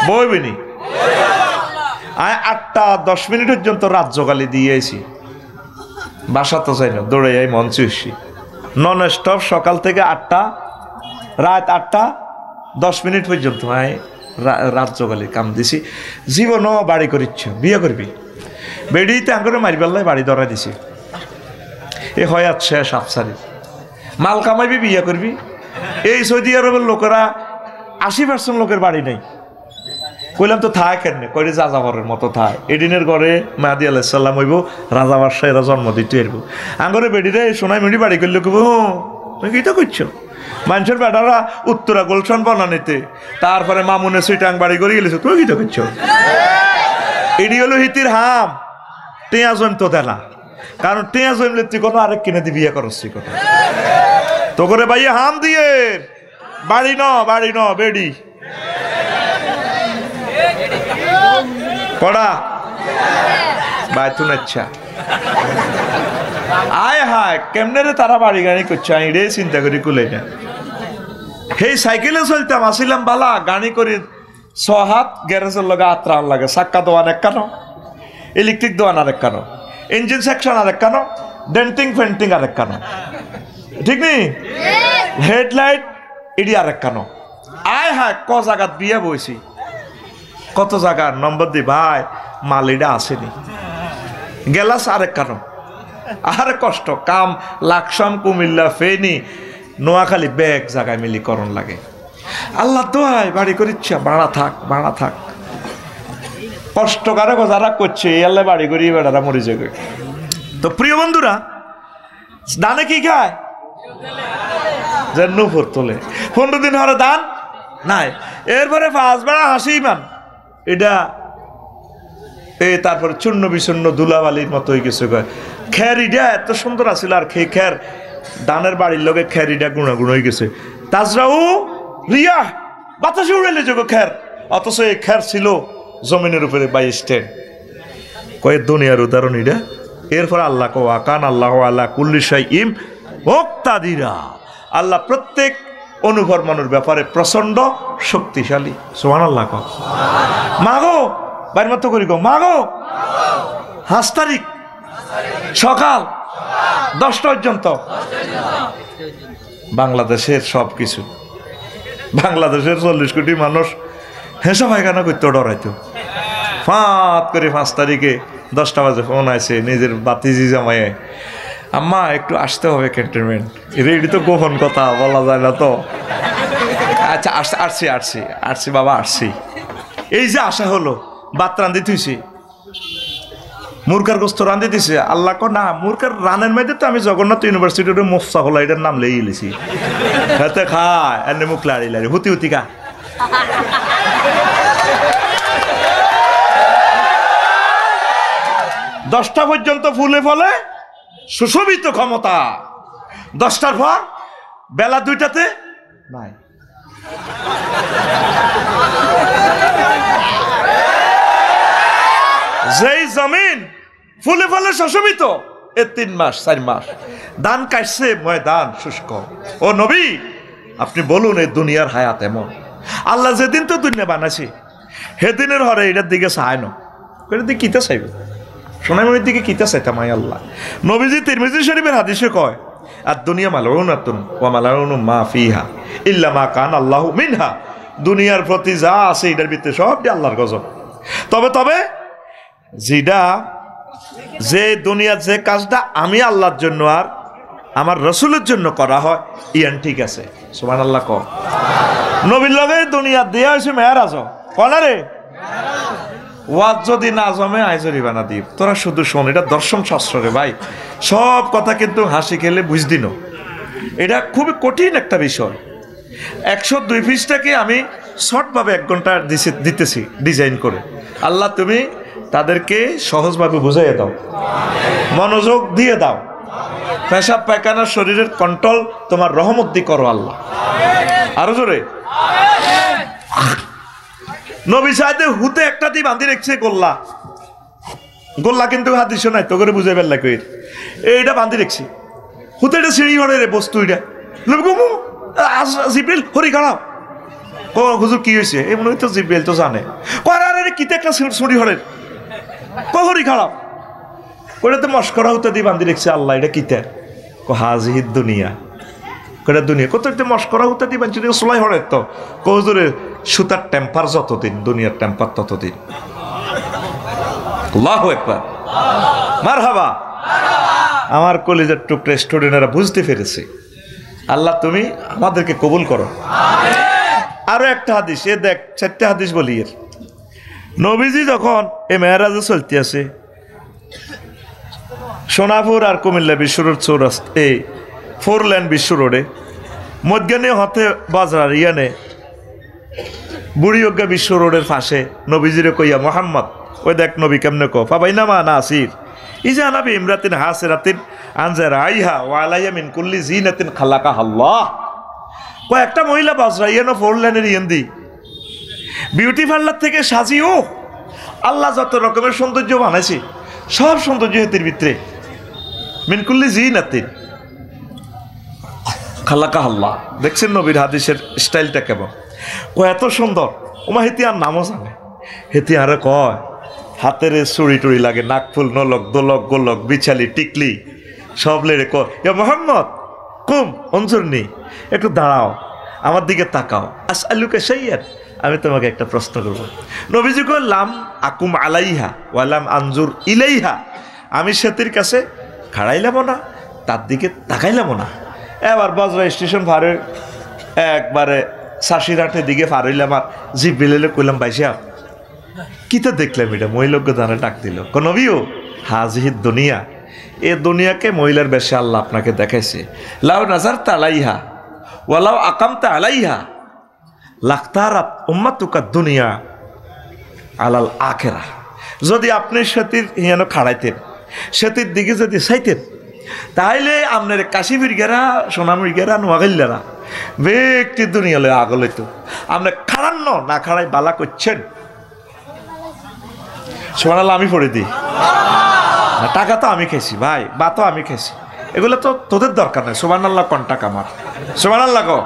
বইবিনি আয় ৮টা ১০ পর্যন্ত রাত জোগালি দিয়েছি বাসা তো চাই না দৌড়ে যাই মঞ্চে এসছি নন স্টপ সকাল থেকে ৮টা রাত ৮টা ১০ পর্যন্ত আয় রাত জোগালি কাম দিছি জীবনও বাড়ি করিচ্ছ বিয়ে করবি বেড়িতে আঙ্গুরে মারিবাল্লাই বাড়ি ধরা দিছি এ হয় শেষ আফসারি মাল কামাইবি বিয়ে করবি এই সৌদি আরবের লোকেরা ৮০% লোকের বাড়ি নেই কইলাম তো থায় কেন কইরে যাযাবরের মতো থায় এদিনের ঘরে মাহাদি আলাইসাল্লাম হইব রাজা বাদশাহ এরা জন্ম দিতে এরব আঙ্গরে বেডিরে সোনাই মুড়ি বাড়ি করলে কব তুমি কি তো করছো মানুষের বেটারা উত্তরা গোলশন বনানিতে তারপরে মামুনে সুইটাং বাড়ি করে গেলেছো তুমি কি তো করছো এডি হলো হিতির হাম টেয়া জমতো দেনা কারণ টেয়া জমলে তুই কোনো আরেক কিনে দি বিয়ে করছি কথা তো করে ভাই হাম দিয়ে বাড়ি ন বেডি পড়া বাইতুন আচ্ছা আয় হায় কেমনে রে তারা বাড়ি গাড়ি করছে আমি রে চিন্তা করি কুলে না সেই সাইকেলে চলতাম আসিলাম বালা গাড়ি করে ৬ হাত গ্যারেজের লগে আত্রান লাগে চাক্কা দোয়ান এক কানো ইলেকট্রিক দোয়ান আর এক কানো ইঞ্জিন সেকশন আর এক কানো ডেন্টিং পেন্টিং আর এক কানো ঠিক নি হেডলাইট ইডি আর এক কানো আয় হায় ক জায়গাত বিয়ে বইছি কত জায়গার নম্বর দি ভাই মালিডা আসেনি গেলাস আরেক কারণ আরে কষ্ট কাম লাকসাম কুমিল্লা ফেনি নোয়াখালী ব্যাগ জায়গায় মিলিকরণ লাগে আল্লাহ দোয়াই বাড়ি করিচ্ছা ভাড়া থাক কষ্ট কারে যারা করছে আল্লাহ বাড়ি করি বেড়ারা মরে যাবে তো প্রিয় বন্ধুরা দানে কি খায় যে নুপুর তোলে 15 দিন হরে দান নাই এরপরে 5 বেড়া হাসি মান এটা তারপরে চূর্ণ বিচূর্ণ ধুলাবালির মতো হয়ে গেছে খ্যারিটা এত সুন্দর আছিল আর খের দানের বাড়ির লোকে খ্যারিটা গুণাগুণ হয়ে গেছে তাজরাও রিয়া বাতাসে উড়েলে যোগ খ্যার অথচ এই খ্যার ছিল জমিনের উপরে 22 স্ট্যান্ড কয়েক দুনিয়ার উদাহরণ এটা এরপর আল্লাহ কান আল্লাহ আল্লাহ কুল্লি শাইইন মুক্তাদিরা আল্লাহ প্রত্যেক অনুভব মানুষ ব্যাপারে প্রচন্ড শক্তিশালী সুবহানাল্লাহ কও মাগো বাইর মতো করি গো মাগো 5 তারিখ সকাল 10টা পর্যন্ত বাংলাদেশের সব কিছু বাংলাদেশের 40 কোটি মানুষ হেসা পায়খানা করতে ডরাইতো ফাঁত করে 5 তারিখে 10টা বাজে ফোন আছে নিজের বাতিজি জামাইয়ে আম্মা একটু আসতে হবে ক্যান্টনমেন্ট রেডি তো গোপন কথা বলা যায় না তো আচ্ছা আসছি বাবা আসছি এই যে আশা হলো ভাত রান্ধি থুইছি মুরকার গোস্ত রান্ধি দিছে আল্লাহ কো না মুরকার রানের মধ্যে তো আমি জগন্নাথ ইউনিভার্সিটির মুফসা হলো এটার নাম লেই লিছি হাতে খায় এনে মুখ লাড়ি হুতি কা 10টা পর্যন্ত ফুলে ফলে সুশোভিত ক্ষমতা 10টার পর বেলা 2টাতে নাই যেই জমিন ফুলে ফলে সুশোভিত 3 মাস 4 মাস ধান কাটছে ময়দান শুষ্ক ও নবী আপনি বলুন এই দুনিয়ার হায়াত এমন আল্লাহ যেদিন তো দুনিয়া বানাইছে সেদিনের হরে এটার দিকে চায় না এটার দিকে কিতা চাইব সোনামণির দিকে কিতা চাইতাম আল্লাহ নবীজি তিরমিজি শরীফের হাদিসে কয় আর দুনিয়া মালাউনাতুন ওয়া মালাউনু মা ফিহা ইল্লা মা কান আল্লাহু মিনহা দুনিয়ার প্রতি যা আছে এটার ভিতরে সবই আল্লাহর গজব তবে যে দুনিয়ার যে কাজটা আমি আল্লাহর জন্য আর আমার রসুলের জন্য করা হয় ইয়ান ঠিক আছে সুবহানাল্লাহ কও নবীর লগে দুনিয়া দেয়া হয়েছে মেয়ারাজ কনা রে ওয়াজ যদি না জমে আইজরি বানা দিব তোরা শুধু শোন এটা দর্শন শাস্ত্র রে ভাই সব কথা কিন্তু হাসি খেলে বুঝদি না এটা খুবই কঠিন একটা বিষয় 102 পৃষ্ঠাকে আমি শর্টভাবে 1 ঘন্টা দিতেছি ডিজাইন করে আল্লাহ তুমি তাদেরকে সহজভাবে বুঝাইয়ে দাও মনোযোগ দিয়ে দাও পেশাব পায়খানা শরীরের কন্ট্রোল তোমার রহমত দিয়ে করো আল্লাহ আরো জোরে নবী সাহেব হুতে একটা দিয়ে বাঁধি রেখেছে গোল্লা গোল্লা কিন্তু হাদিস নাই তো করে বুঝে বেল্লা কই এইটা বান্ধি রেখছি হুতে এটা সিঁড়ি ঘরে রে বস্তু এটা জিব্রিল হরি খাড়াও হুজুর কি হয়েছে এমন তো জিব্রিল তো জানে আরে কিতে একটা সিঁড়ি ঘরের হরি খাড়াও ওটা তো মস্করা হুতে দিয়ে বান্ধি রেখছে আল্লাহ এটা কিতে হাজিহিদ দুনিয়া কটা দুনিয়া কত একটা মস্করা হুতে দিয়ে বান্ধি সোলাই হরের তো হুজুরের সুতার টেম্পার যতদিন দুনিয়ার টেম্পার ততদিন আল্লাহু আকবার মারহাবা আমার কলিজার টুকরা স্টুডেন্টরা বুঝতে পেরেছে আল্লাহ তুমি আমাদেরকে কবুল করো আরো একটা হাদিস এ দেখ 4টা হাদিস বলি এর নবীজি যখন এ মেরাজে চলতে আছে সোনাপুর আর কুমিল্লা বিশ্ব রোড চৌরাস্তা এই 4 লেন বিশ্ব রোডে মধ্যখানে হতে বাজার ইয়ানে বুড়িয়জ্ঞা বিশ্ব রোডের পাশে নবীজিরে কইয়া মোহাম্মদ ওই দেখ নবী কেমনে কো ফাবাইনামা নাসির ইজা নবী ইমরাতিন হাসিরাতিন আনজার আইহা ওয়া আলাইয়া মিন কুল্লি জিনাতিন খালাকা আল্লাহ কয়েকটা মহিলা বাজরাইয়ানো 4 লেনের ইয়ান্দি বিউটি পার্লার থেকে সাজিও আল্লাহ যত রকমের সৌন্দর্য বানাইছে সব সৌন্দর্য হেতির ভিতরে মিন কুল্লি জিনাতিন খালাকা আল্লাহ দেখছেন নবীর হাদিসের স্টাইলটা কেমন ও এত সুন্দর ওমা হেতি আর নামও জানে হেতি আরে কয় হাতের চুড়ি টুড়ি লাগে নাকফুল নলক দোলক গোলক বিছালি টিকলি সব লেড়ে ক ইয়া মোহাম্মদ কুম অঞ্জুরনি একটু দাঁড়াও আমার দিকে তাকাও আসআলুকা শাইয়ান আমি তোমাকে একটা প্রশ্ন করব নবীজি কয় লাম আকুম আলাইহা ওয়া লাম আনজুর ইলাইহা আমি সেতির কাছে খাড়াইলাম না তার দিকে তাকাইলাম না এবার বজরা স্টেশন ফারে একবারে সাশিরাটের দিকে ফার হইলাম আর জিব্রিলে কইলাম বাইসা কিতা দেখলাম এটা মহিলাজ্ঞ দানে ডাক দিল নবীও হাজিহিদ দুনিয়া এ দুনিয়াকে মহিলার বেশে আল্লাহ আপনাকে দেখাইছে লাউ নাজার তালাইহা ওয়ালাউ আকামতা আলাইহা লাখতারাত উম্মাতুকা দুনিয়া আলাল আখিরাহ যদি আপনি সেতির হিয়ানো খাড়াইতেন সেতির দিকে যদি চাইতেন তাইলে আপনার কাশিবির গেরা সোনামির গেরা নোয়াগাইলারা ব্যক্তি দুনিয়া লয়ে আগল হইতো আপনার খাড়ান্ন না খাড়াই বালা করছেন সুবহানাল্লাহ আমি পড়ে দিই টাকা তো আমি খেয়েছি ভাই বা তো আমি খেয়েছি এগুলো তো তোদের দরকার নেই সুবহানাল্লাহ কোন টাকা আমার সুবহানাল্লাহ কো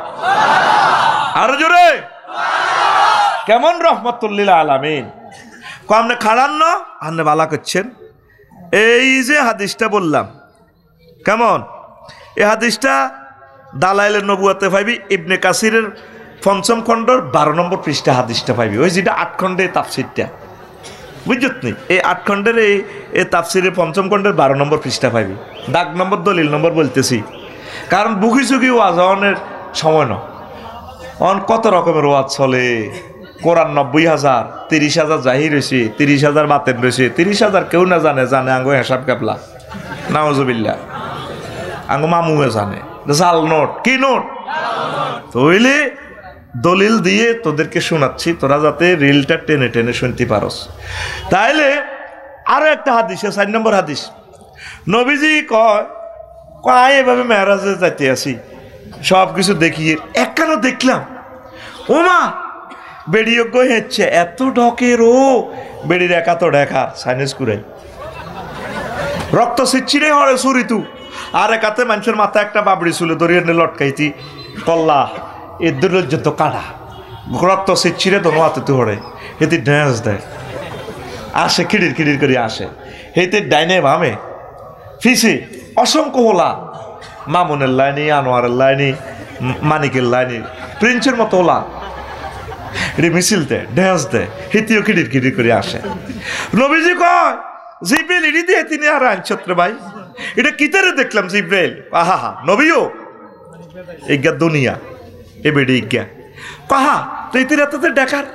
আরো জোরে কেমন রহমতুল্লিল আলামিন কো আপনি খাড়ান্ন আপনি বালা করছেন এই যে হাদিসটা বললাম কেমন এই হাদিসটা দালাইলের নবুয়াতে পাইবি ইবনে কাসিরের 5ম খণ্ডর 12 নম্বর পৃষ্ঠা হাদিসটা পাইবি ওই যেটা 8 খণ্ডে তাফসিরটা বুঝত নি এই 8 খণ্ডের এই তাফসিরের 5ম খণ্ডের 12 নম্বর পৃষ্ঠা পাইবি দাগ নম্বর দলিল নম্বর বলতেছি কারণ বুকি চুকি ওয়াজ অনের সময় না অন কত রকমের ওয়াজ চলে কোরআন 90,000 30,000 জাহির হয়েছে 30,000 বাতেন রয়েছে 30,000 কেউ না জানে জানে আঙ্গো হিসাব কাপলা নাউজুবিল্লাহ আঙ্গো মামুয়ে জানে জাল নোট কি নোট তইলে দলিল দিয়ে তোদেরকে শোনাচ্ছি তোরা যাতে রিলটা টেনে টেনে শুনতে পারস তাইলে আরো একটা হাদিস 4 নম্বর হাদিস নবীজি কয় এভাবে মেরাজে যাইতে আসি সব কিছু দেখিয়ে একখান দেখলাম ওমা বেড়িয়োগ্য হচ্ছে এত ঢকের ও বেড়ির একা তো দেখা সাইনেস কুড়াই রক্ত সিচ্ছিরে হরে সুরিতু আর একাতে মানুষের মাথা একটা বাবড়ি চুলে ধরিয়ে নিয়ে লটকাইতি কল্লা এদের যত কাটা রক্ত সিচ্ছিরে তো হাতে তু হরে হেতি ড্যান্স দেয় আসে খিড়ির খিড়ির করে আসে হেতে ডাইনে ভামে ফিসে অসংখ্য হোলা মামুনের লাইনি আনোয়ারের লাইনি মানিকের লাইনি প্রিন্সের মতো হোলা এটি মিছিল দেয় ড্যান্স দেয় হেতিও খিড়ির খিড়ির করে আসে নবীজি কয় জিব্রাইল এটি দিয়ে তিনি আর আইনছত্র ভাই এটা কিতারে দেখলাম জিব্রাইল আহা হা নবীও ইজ্ঞা দুনিয়া এ বেড়ে ইজ্ঞা কাহা তো ইতি রাতে দেখার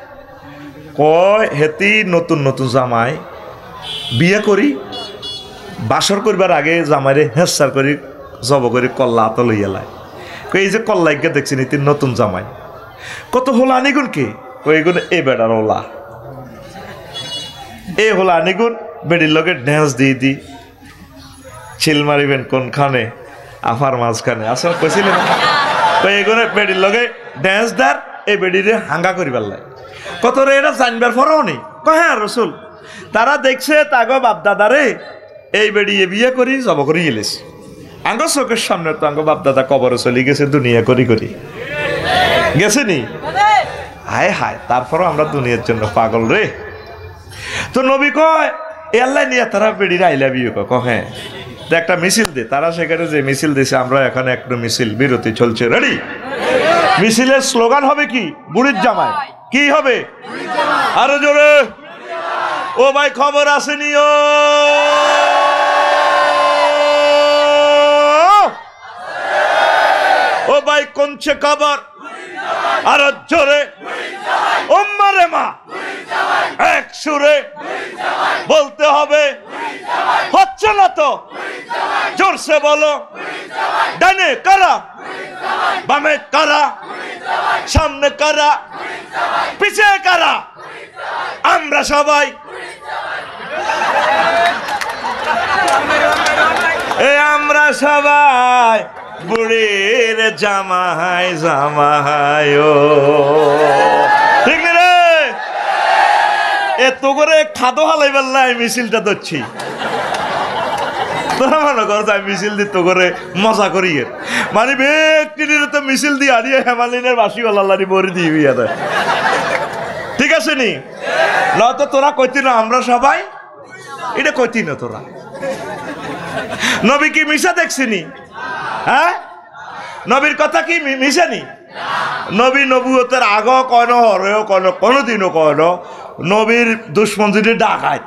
কয় হেতি নতুন নতুন জামাই বিয়ে করি বাসর করবার আগে জামাইরে হেসার করি জব করি কল্লা আত লইয়ালায় এই যে কল্লা ইজ্ঞা দেখছেন ইতি নতুন জামাই কত হোলা আনিগুন কে ওইগুন এ বেড়ার ওলা এ হোলা আনিগুন বেড়ির লগে ড্যান্স দিয়ে দি ছিল মারিবেন কোনখানে আফার মাঝখানে আসলে কইছিলেন তো এগুলো বেড়ির লগে ড্যান্স দার এই বেড়িরে হাঙ্গা করিবার লাগে কত রে এটা জানবার পরও নেই হ্যাঁ রসুল তারা দেখছে তাগো বাপ দাদারে এই বেড়িয়ে বিয়ে করি জব করি গেলেছে আঙ্গ চোখের সামনে তো আঙ্গ বাপ দাদা কবরে চলে গেছে দুনিয়া করি করি গেছে নি হায় হায় তারপরও আমরা দুনিয়ার জন্য পাগল রে তো নবী কয় আল্লাহ নিয়ে তারা বেড়িয়ে আইলা বিয়ে ক হ্যাঁ একটা মিছিল দে তারা সেখানে যে মিছিল দিছে আমরা এখানে একটা মিছিল বিরতি চলছে রেডি মিছিলের স্লোগান হবে কি বুড়ির জামাই কি হবে আরো জোরে ও ভাই খবর আসেনি ও ভাই কোনছে খবর আরো জোরে ওম্মারে মা এক সুরে বলতে হবে হচ্ছে না তো জোরসে বলো ডানে কারা বামে কারা সামনে কারা পিছে কারা আমরা সবাই আমরা সবাই বুড়ির জামাই জামাই ও ঠিক রে এত করে খাদো হালাই বেল্লাই মিছিলটা ধরছি তোরা মনে কর তাই মিছিল দি তো করে মজা করি মানে ব্যক্তির তো মিছিল দিয়ে হারিয়ে হেমালিনের বাসি আল্লাহ বরি দিবি ঠিক আছে নি নয়তো তোরা কইতি না আমরা সবাই এটা কইতি না তোরা নবী কি মিশা দেখছিনি হ্যাঁ নবীর কথা কি মিশানি নবী নবুয়তের আগ কয়নো হরেও কয়নো কোনোদিনও কয়নো নবীর দুশ্মন যদি ডাকায়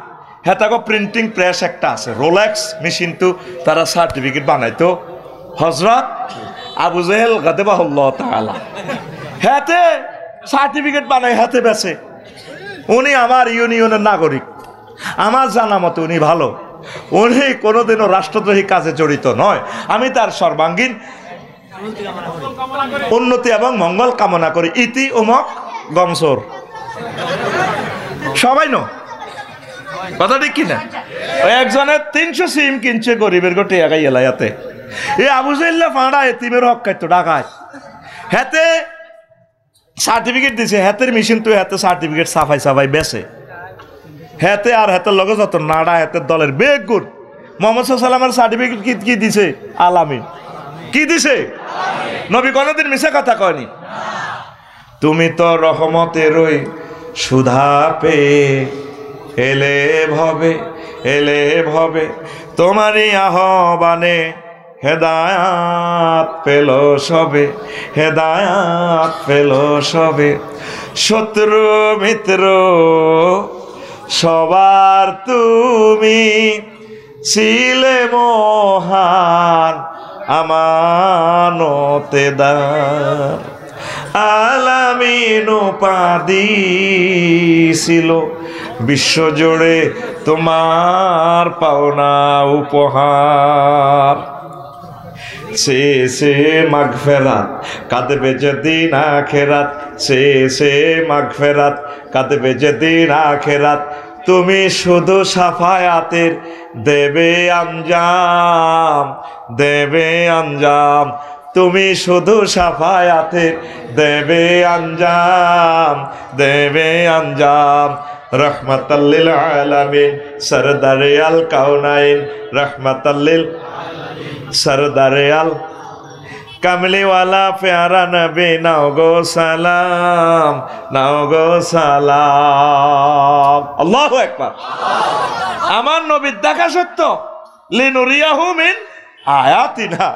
হ্যাঁ তাকে প্রিন্টিং প্রেস একটা আছে রোলেক্স মেশিন তো তারা সার্টিফিকেট বানাইতো হজরত আবু জেহেল গাদেবাহুল্লাহ তাআলা হাতে সার্টিফিকেট বানাই হাতে বেছে উনি আমার ইউনিয়নের নাগরিক আমার জানা মতে উনি ভালো উনি কোনোদিনও রাষ্ট্রদ্রোহী কাজে জড়িত নয় আমি তার সর্বাঙ্গীন উন্নতি এবং মঙ্গল কামনা করি ইতি উমক গমসর সবাই ন কথা ঠিক কিনা একজনের 300 সিম কিনছে গরিবের গোটে একাই এলাইয়াতে এ আবু জাহেল্লা ফাঁড়া এতিমের হক খাইতো ডাকায় হাতে সার্টিফিকেট দিছে হাতের মেশিন তো হাতে সার্টিফিকেট সাফাই সাফাই বেছে হাতে আর হাতের লগে যত নাড়া হাতের দলের বেগ গুণ মোহাম্মদ সাল্লামের সার্টিফিকেট কি দিছে আলামিন কি দিছে নবী কোনদিন মিছা কথা কয়নি তুমি তো রহমতেরই সুধা পেয়ে এলে ভবে তোমারই আহ্বানে হেদায়াত পেল সবে শত্রু মিত্র সবার তুমি ছিলে মহান আমানতেদার আলামিন উপাধি ছিল বিশ্বজুড়ে তোমার পাওনা উপহার সে মাগফিরাত কাঁদবে যেদিন আখিরাত সে মাগফিরাত কাঁদবে যেদিন আখিরাত তুমি শুধু সাফায়াতের দেবে আঞ্জাম তুমি শুধু সাফায়াতের দেবে আঞ্জাম রহমাতাল্লিল আলামিন সরদারে আল কাউনাইন রহমাতাল্লিল সরদারে আল কামলিওয়ালা প্যারা নবী নাও গো সালাম আল্লাহু আকবার আমার নবীর দেখা সত্য লিনুরিয়াহু মিন আয়াতিনা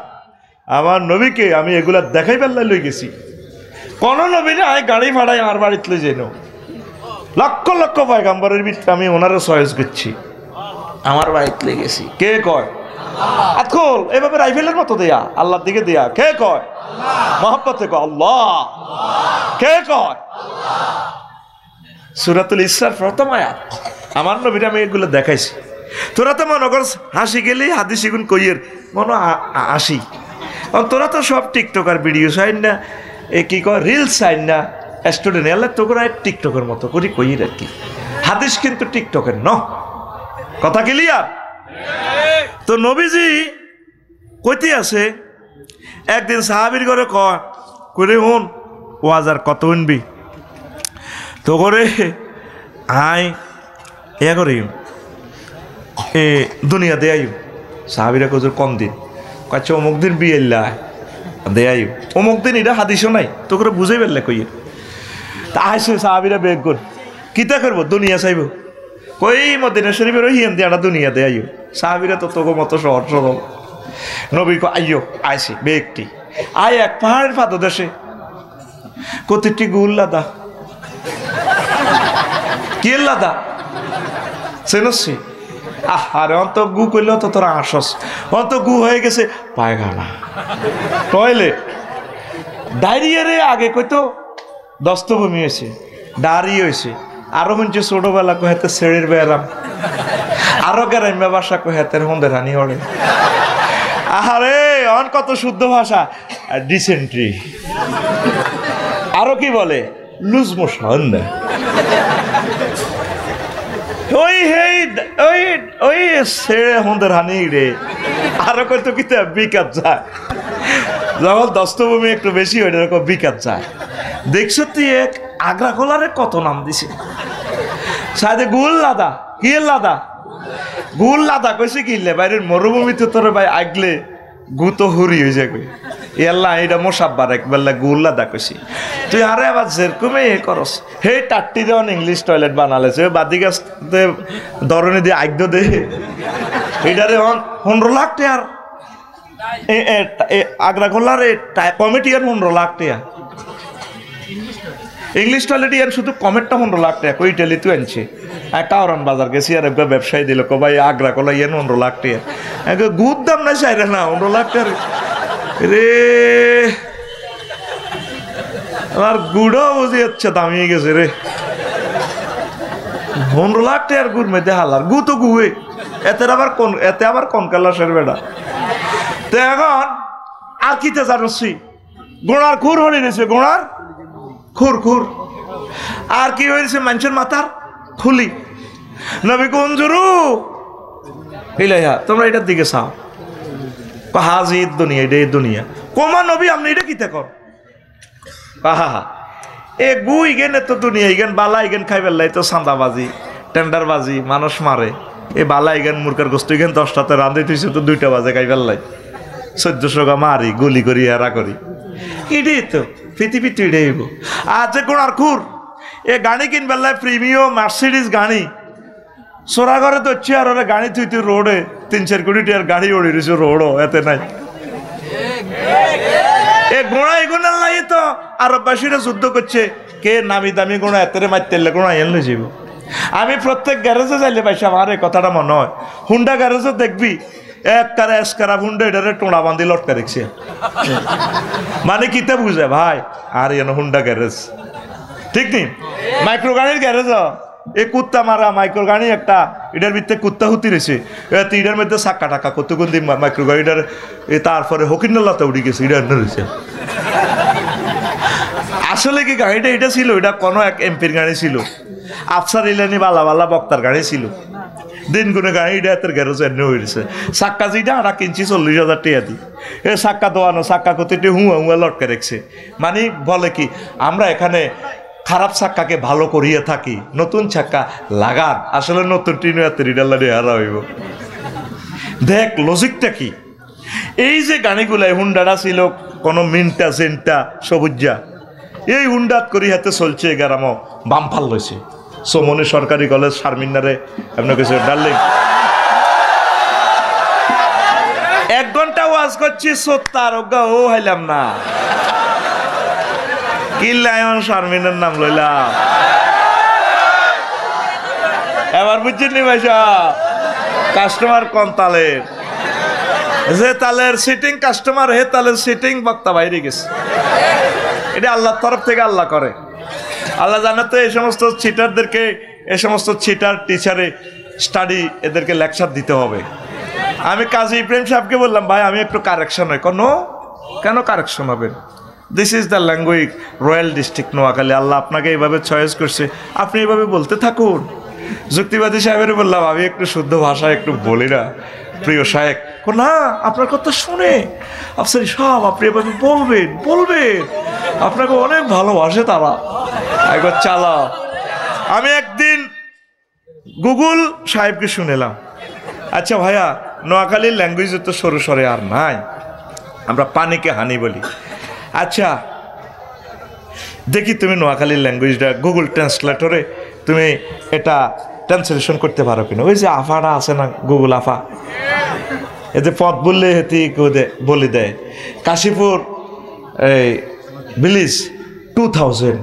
আমার নবীকে আমি এগুলা দেখাই বেল্লাই লই গেছি কোন নবীরে আয় গাড়ি ভাড়ায় আমার বাড়িতে লই যাইনো লক্ষ লক্ষ পয়গম্বরের ভিতরে আমি ওনারও চয়েস করছি আমার বাড়িতে লই গেছি কে কয় আতখল এভাবে রাইফেলের মতো দেয়া আল্লাহর দিকে দেয়া কে কয় মহব্বতে কয় আল্লাহ কে কয় সূরাতুল ইসরার প্রথম আয়াত আমার নবীরে আমি এগুলো দেখাইছি তোরা তো মনে কর হাসি গেলেই হাদিস গুণ কইয়ের মনে হাসি তোরা তো সব টিকটকার ভিডিও চাইন না এ কি কয় রিলস চাইন না স্টুডেন্ট এলে তো করে টিকটকের মতো করি কইয়ের আর কি হাদিস কিন্তু টিকটকের ন কথা ক্লিয়ার তো নবীজি কইতে আছে একদিন সাহাবীর ঘরে করে হুন ওয়াজার কত শুনবি তো করে আয় এ করি এ দুনিয়া দেয়াইও সাহাবিরা কজুর কম দিন কাছে অমুক দিন বিয়ে দেয়াইও অমুক দিন এটা হাদিসও নাই তো করে বুঝাই পারলে কই তা আসে সাহাবিরা বেগ কর কিতা করবো দুনিয়া চাইব কই মদিনা শরীফের ওই হিয়ান দিয়া দুনিয়া দেয়াইও সাহাবিরা তো তোকে মতো সহজ সরল নবী কো আইয়ো আইসি বেগটি আয় এক পাহাড়ের পাদদেশে কতিটি গুল লাদা কি লাদা চেনছি আরে অন্ত গু করলে তো তোরা আসস অন্ত গু হয়ে গেছে পায়খানা টয়লেট ডায়রিয়া রে আগে কইতো দস্তভূমি হয়েছে ডারি হয়েছে আরো মঞ্চে ছোটবেলা কহেতে ছেড়ের বেড়াম আরো গ্রাম্য ভাষা কহেতের হন্দের হানি হড়ে আরে অন কত শুদ্ধ ভাষা ডিসেন্ট্রি আরো কি বলে লুজ মোশন ওই হেই ওই ওই ছেড়ে হন্দের হানি রে আরো কত কি বিকাত যায় যখন দস্তভূমি একটু বেশি হয় এরকম বিকাত যায় দেখছো তুই এক আগ্রা কোলারে কত নাম দিছে সাথে গুল লাদা কি লাদা গুল লাদা কইছে কিনলে বাইরের মরুভূমিতে তোর ভাই আগলে গু তো হুরি হয়ে যায় কই এল্লা এটা মোসাব্বার একবেলা গুল লাদা কইছি তুই আরে আবার যেরকমই এ করস হে টাট্টি দেওয়ান ইংলিশ টয়লেট বানালেছে বাদি গাছতে ধরনে দিয়ে আগ্য দে এটারে 15 লাখ টাকার আগ্রা কোলার কমিটি আর 15 লাখ টাকা ইংলিশ টয়লেট ইয়ার শুধু কমেটটা 15 লাখ টাকা কই টেলি তুই আনছে কাউরান বাজার গেছি আর একটা ব্যবসায়ী দিল কো ভাই আগ্রা কলা ইয়ে 15 লাখ টাকা গুদ দাম না চাই না 15 লাখ টাকা রে আমার গুড়ও বুঝে যাচ্ছে দামিয়ে গেছে রে 15 লাখ টাকার গুড় মেয়েতে হালার গু তো গুয়ে এতে আবার কোন কালাসের বেড়া তো এখন আর কিতে জানছি গোড়ার খুর হয়ে গেছে গোড়ার খুর খুর আর কি হয়েছে মানুষের মাথার খুলি নবী কুঞ্জুরু ইলাইহা তোমরা এটার দিকে চাও হাজির দুনিয়া এটা এই দুনিয়া কোমা নবী আপনি এটা কিতে কর হা এ গু ইগেন তো দুনিয়া ইগেন বালা ইগেন খাই পেলাই তো সান্দাবাজি টেন্ডারবাজি মানুষ মারে এ বালা ইগেন মুরকার গোষ্ঠ ইগেন 10টাতে রাঁধে তুইছে তো 2টা বাজে খাই পেলাই 1400 গা মারি গুলি করি হেরা করি এটাই তো পৃথিবী তুইডে হইব আর যে কোনার খুর এ গাড়ি কিনবেলায় প্রিমিয়াম মার্সিডিজ গাড়ি সোরা ঘরে তো হচ্ছে আর ওরা গাড়ি তুই তুই রোডে 3-4 কোটি টাকার গাড়ি ওড়ি রয়েছে রোডও এতে নাই এ গোড়া এগুনার লাই তো আরববাসীরা যুদ্ধ করছে কে নামি দামি গোড়া এতেরে মারতে গোড়া এন লই যাব আমি প্রত্যেক গ্যারেজে যাইলে পাইছি আমার এই কথাটা মনে হয় হুন্ডা গ্যারেজে দেখবি এক কারা এসকারা হুন্ডা এটারে টোড়া বান্ধি লটকা দেখছে মানে কিতে বুঝে ভাই আর এন হুন্ডা গ্যারেজ ঠিক নেই মাইক্রো গাড়ির গ্যারেজ এ কুত্তা মারা মাইক্রো গাড়ি একটা এটার ভিতরে কুত্তা হুতি রয়েছে এটার মধ্যে চাক্কা টাকা কত কোন দিন মাইক্রো গাড়িটার তারপরে হকিন্নলাতে উঠে গেছে এটা রয়েছে আসলে কি গাড়িটা এটা ছিল এটা কোনো এক এমপির গাড়ি ছিল আফসার ইলানি বালা বালা বক্তার গাড়ি ছিল দিন গুনে গাড়ি এটা এত গ্যারেজ এনে হয়েছে চাক্কা যেটা আটা কিনছি 40,000 টাকা দিই এ চাক্কা দোয়ানো চাক্কা কতিটি হুয়া হুয়া লটকে রেখেছে মানে বলে কি আমরা এখানে খারাপ চাক্কাকে ভালো করিয়ে থাকি নতুন চাক্কা লাগান আসলে নতুন টিনু এত রিডাল্লা হারা হইব দেখ লজিকটা কি এই যে গাড়িগুলাই হুন্ডাটা ছিল কোনো মিনটা সেন্টা সবুজা এই হুন্ডাত করি হাতে চলছে গ্রাম বামফাল লইছে সোমনি সরকারি কলেজ শারমিনারে আপনার কিছু ডার্লিং 1 ঘন্টা ওয়াজ করছি সত্তার অজ্ঞা ও হাইলাম না কিল্লায়ন শারমিনের নাম লইলাম এবার বুঝছেন নি ভাইসা কাস্টমার কোন তালের যে তালের সিটিং কাস্টমার হে তালের সিটিং বক্তা বাইরে গেছে এটা আল্লাহর তরফ থেকে আল্লাহ করে আল্লাহ জানে তো এই সমস্ত চিটারদেরকে এই সমস্ত চিটার টিচারে স্টাডি এদেরকে লেকচার দিতে হবে আমি কাজী ইব্রাহিম সাহেবকে বললাম ভাই আমি একটু কারেকশন হয় কেন কারেকশন হবেন this is the language royal district Noakhali আল্লাহ আপনাকে এইভাবে চয়েস করছে আপনি এইভাবে বলতে থাকুন যুক্তিবাদী সাহেবের বললাম আমি একটু শুদ্ধ ভাষা একটু বলি না প্রিয় সাহেব না আপনার কথা শুনে আফসার সব আপনি এভাবে বলবেন আপনাকে অনেক ভালোবাসে তারা একবার চালা আমি একদিন গুগল সাহেবকে শুনেলাম, আচ্ছা ভাইয়া নোয়াখালীর ল্যাঙ্গুয়েজে তো সরু সরে আর নাই, আমরা পানিকে হানি বলি। আচ্ছা দেখি তুমি নোয়াখালীর ল্যাঙ্গুয়েজটা গুগল ট্রান্সলেটরে তুমি এটা ট্রান্সলেশন করতে পারো কিনা। ওই যে আফাটা আছে না, গুগল আফা, এতে পথ বললে হেতি বলে দেয় কাশীপুর এই ভিলেজ 2000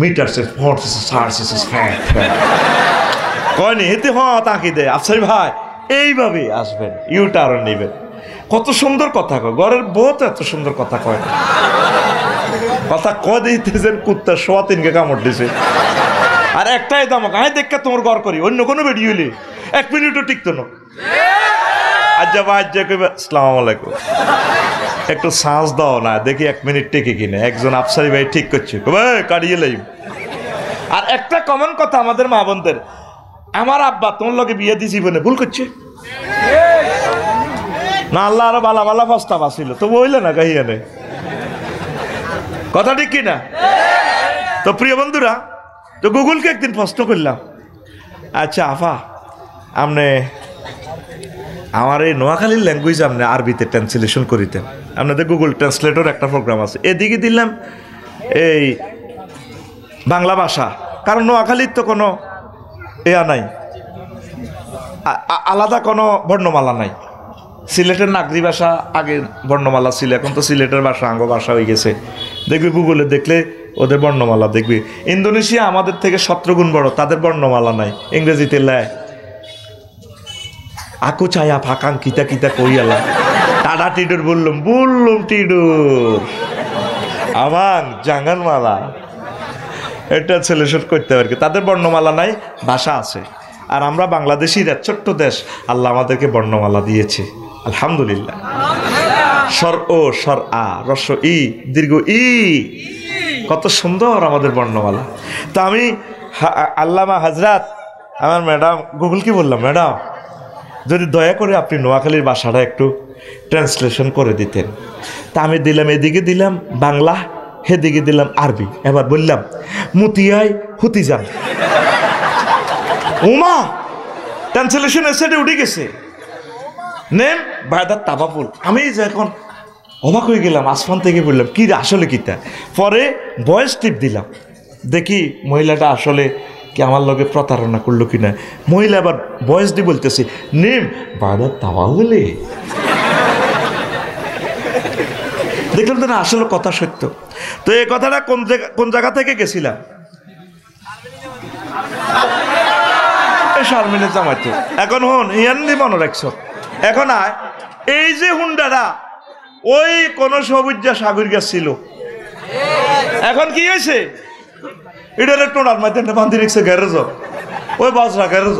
মিটার্স কয়নি হেতে তাকি দেয়। আফসারি ভাই এইভাবে আসবেন, ইউটার্ন নেবেন। কত সুন্দর কথা কয়, ঘরের বহুত এত সুন্দর কথা কয় না, কথা কয় দিতেছেন কুত্তা সোয়া তিনকে কামড় দিছে। আর একটাই দামক আয় দেখা তোমার ঘর করি, অন্য কোনো বেরিয়ে হইলে 1 মিনিটও টিকতো না। আজ্জা বা আজ্জা কইবা আসসালামু আলাইকুম, একটু শ্বাস দাও না দেখি 1 মিনিট টেকে কিনা। একজন আফসারি ভাই ঠিক করছে, কাটিয়ে লাইব। আর একটা কমন কথা আমাদের মা বোনদের, আমার আব্বা তোমার লগে বিয়ে দিয়ে জীবনে ভুল করছে না, আল্লাহ আরো বালা বালা প্রস্তাব আসিল তো বইলে না কাহিয়া নেই, কথা ঠিক কিনা? তো প্রিয় বন্ধুরা, তো গুগলকে একদিন প্রশ্ন করলাম, আচ্ছা আফা আপনি আমার এই নোয়াখালীর ল্যাঙ্গুয়েজ আপনি আরবিতে ট্রান্সলেশন করিতেন, আপনাদের গুগল ট্রান্সলেটর একটা প্রোগ্রাম আছে, এদিকে দিলাম এই বাংলা ভাষা, কারণ নোয়াখালীর তো কোনো এয়া নাই, আলাদা কোনো বর্ণমালা নাই। সিলেটের নাগরি ভাষা আগে বর্ণমালা ছিল, এখন তো সিলেটের ভাষা আঙ্গ ভাষা হয়ে গেছে। দেখবি গুগলে দেখলে ওদের বর্ণমালা দেখবি। ইন্দোনেশিয়া আমাদের থেকে 17 গুণ বড়, তাদের বর্ণমালা নাই। ইংরেজিতে লেয় আকু ছায়া ফাঁকাং কিতা কিতা কইয়ালা টাডা টিডুর বললাম টিডুর আমার জাঙ্গান মালা, এটা ট্রান্সলেশন করতে পারি। তাদের বর্ণমালা নাই, ভাষা আছে। আর আমরা বাংলাদেশিরা ছোট্ট দেশ, আল্লাহ আমাদেরকে বর্ণমালা দিয়েছে, আলহামদুলিল্লাহ। স্বর ও স্বর আ, রস্ব ই, দীর্ঘ ই, কত সুন্দর আমাদের বর্ণমালা। তো আমি আল্লামা হাজরাত আমার ম্যাডাম গুগলকে বললাম, ম্যাডাম যদি দয়া করে আপনি নোয়াখালীর ভাষাটা একটু ট্রান্সলেশন করে দিতেন। তা আমি দিলাম, এদিকে দিলাম বাংলা, সেদিকে দিলাম আরবি। এবার বললাম মুতিয়াই হুতি যান, উমা ট্রান্সলেশন এসে উঠে গেছে, নেম বায়দার তাবাপুল। আমি যখন অবাক হয়ে গেলাম, আসমান থেকে বললাম কি আসলে কিতা। পরে ভয়েস টিপ দিলাম, দেখি মহিলাটা আসলে কি আমার লগে প্রতারণা করলো কিনা। মহিলা আবার ভয়েস দিয়ে বলতেছে নেম বায়দার তাবাবুলে। দেখলাম তো না, আসলে কথা সত্য। তো এই কথাটা কোন জায়গা থেকে গেছিলাম, শারমিনের জামাইতো। এখন হন ইয়ান্দি মনে রাখছ, এখন আয় এই যে হুন্ডারা ওই কোন সবুজা সাগর গাছ ছিল, এখন কি হয়েছে এটা টোনার মাধ্যমে বান্ধি রেখেছে গ্যারেজ, ওই বাজরা গ্যারেজ,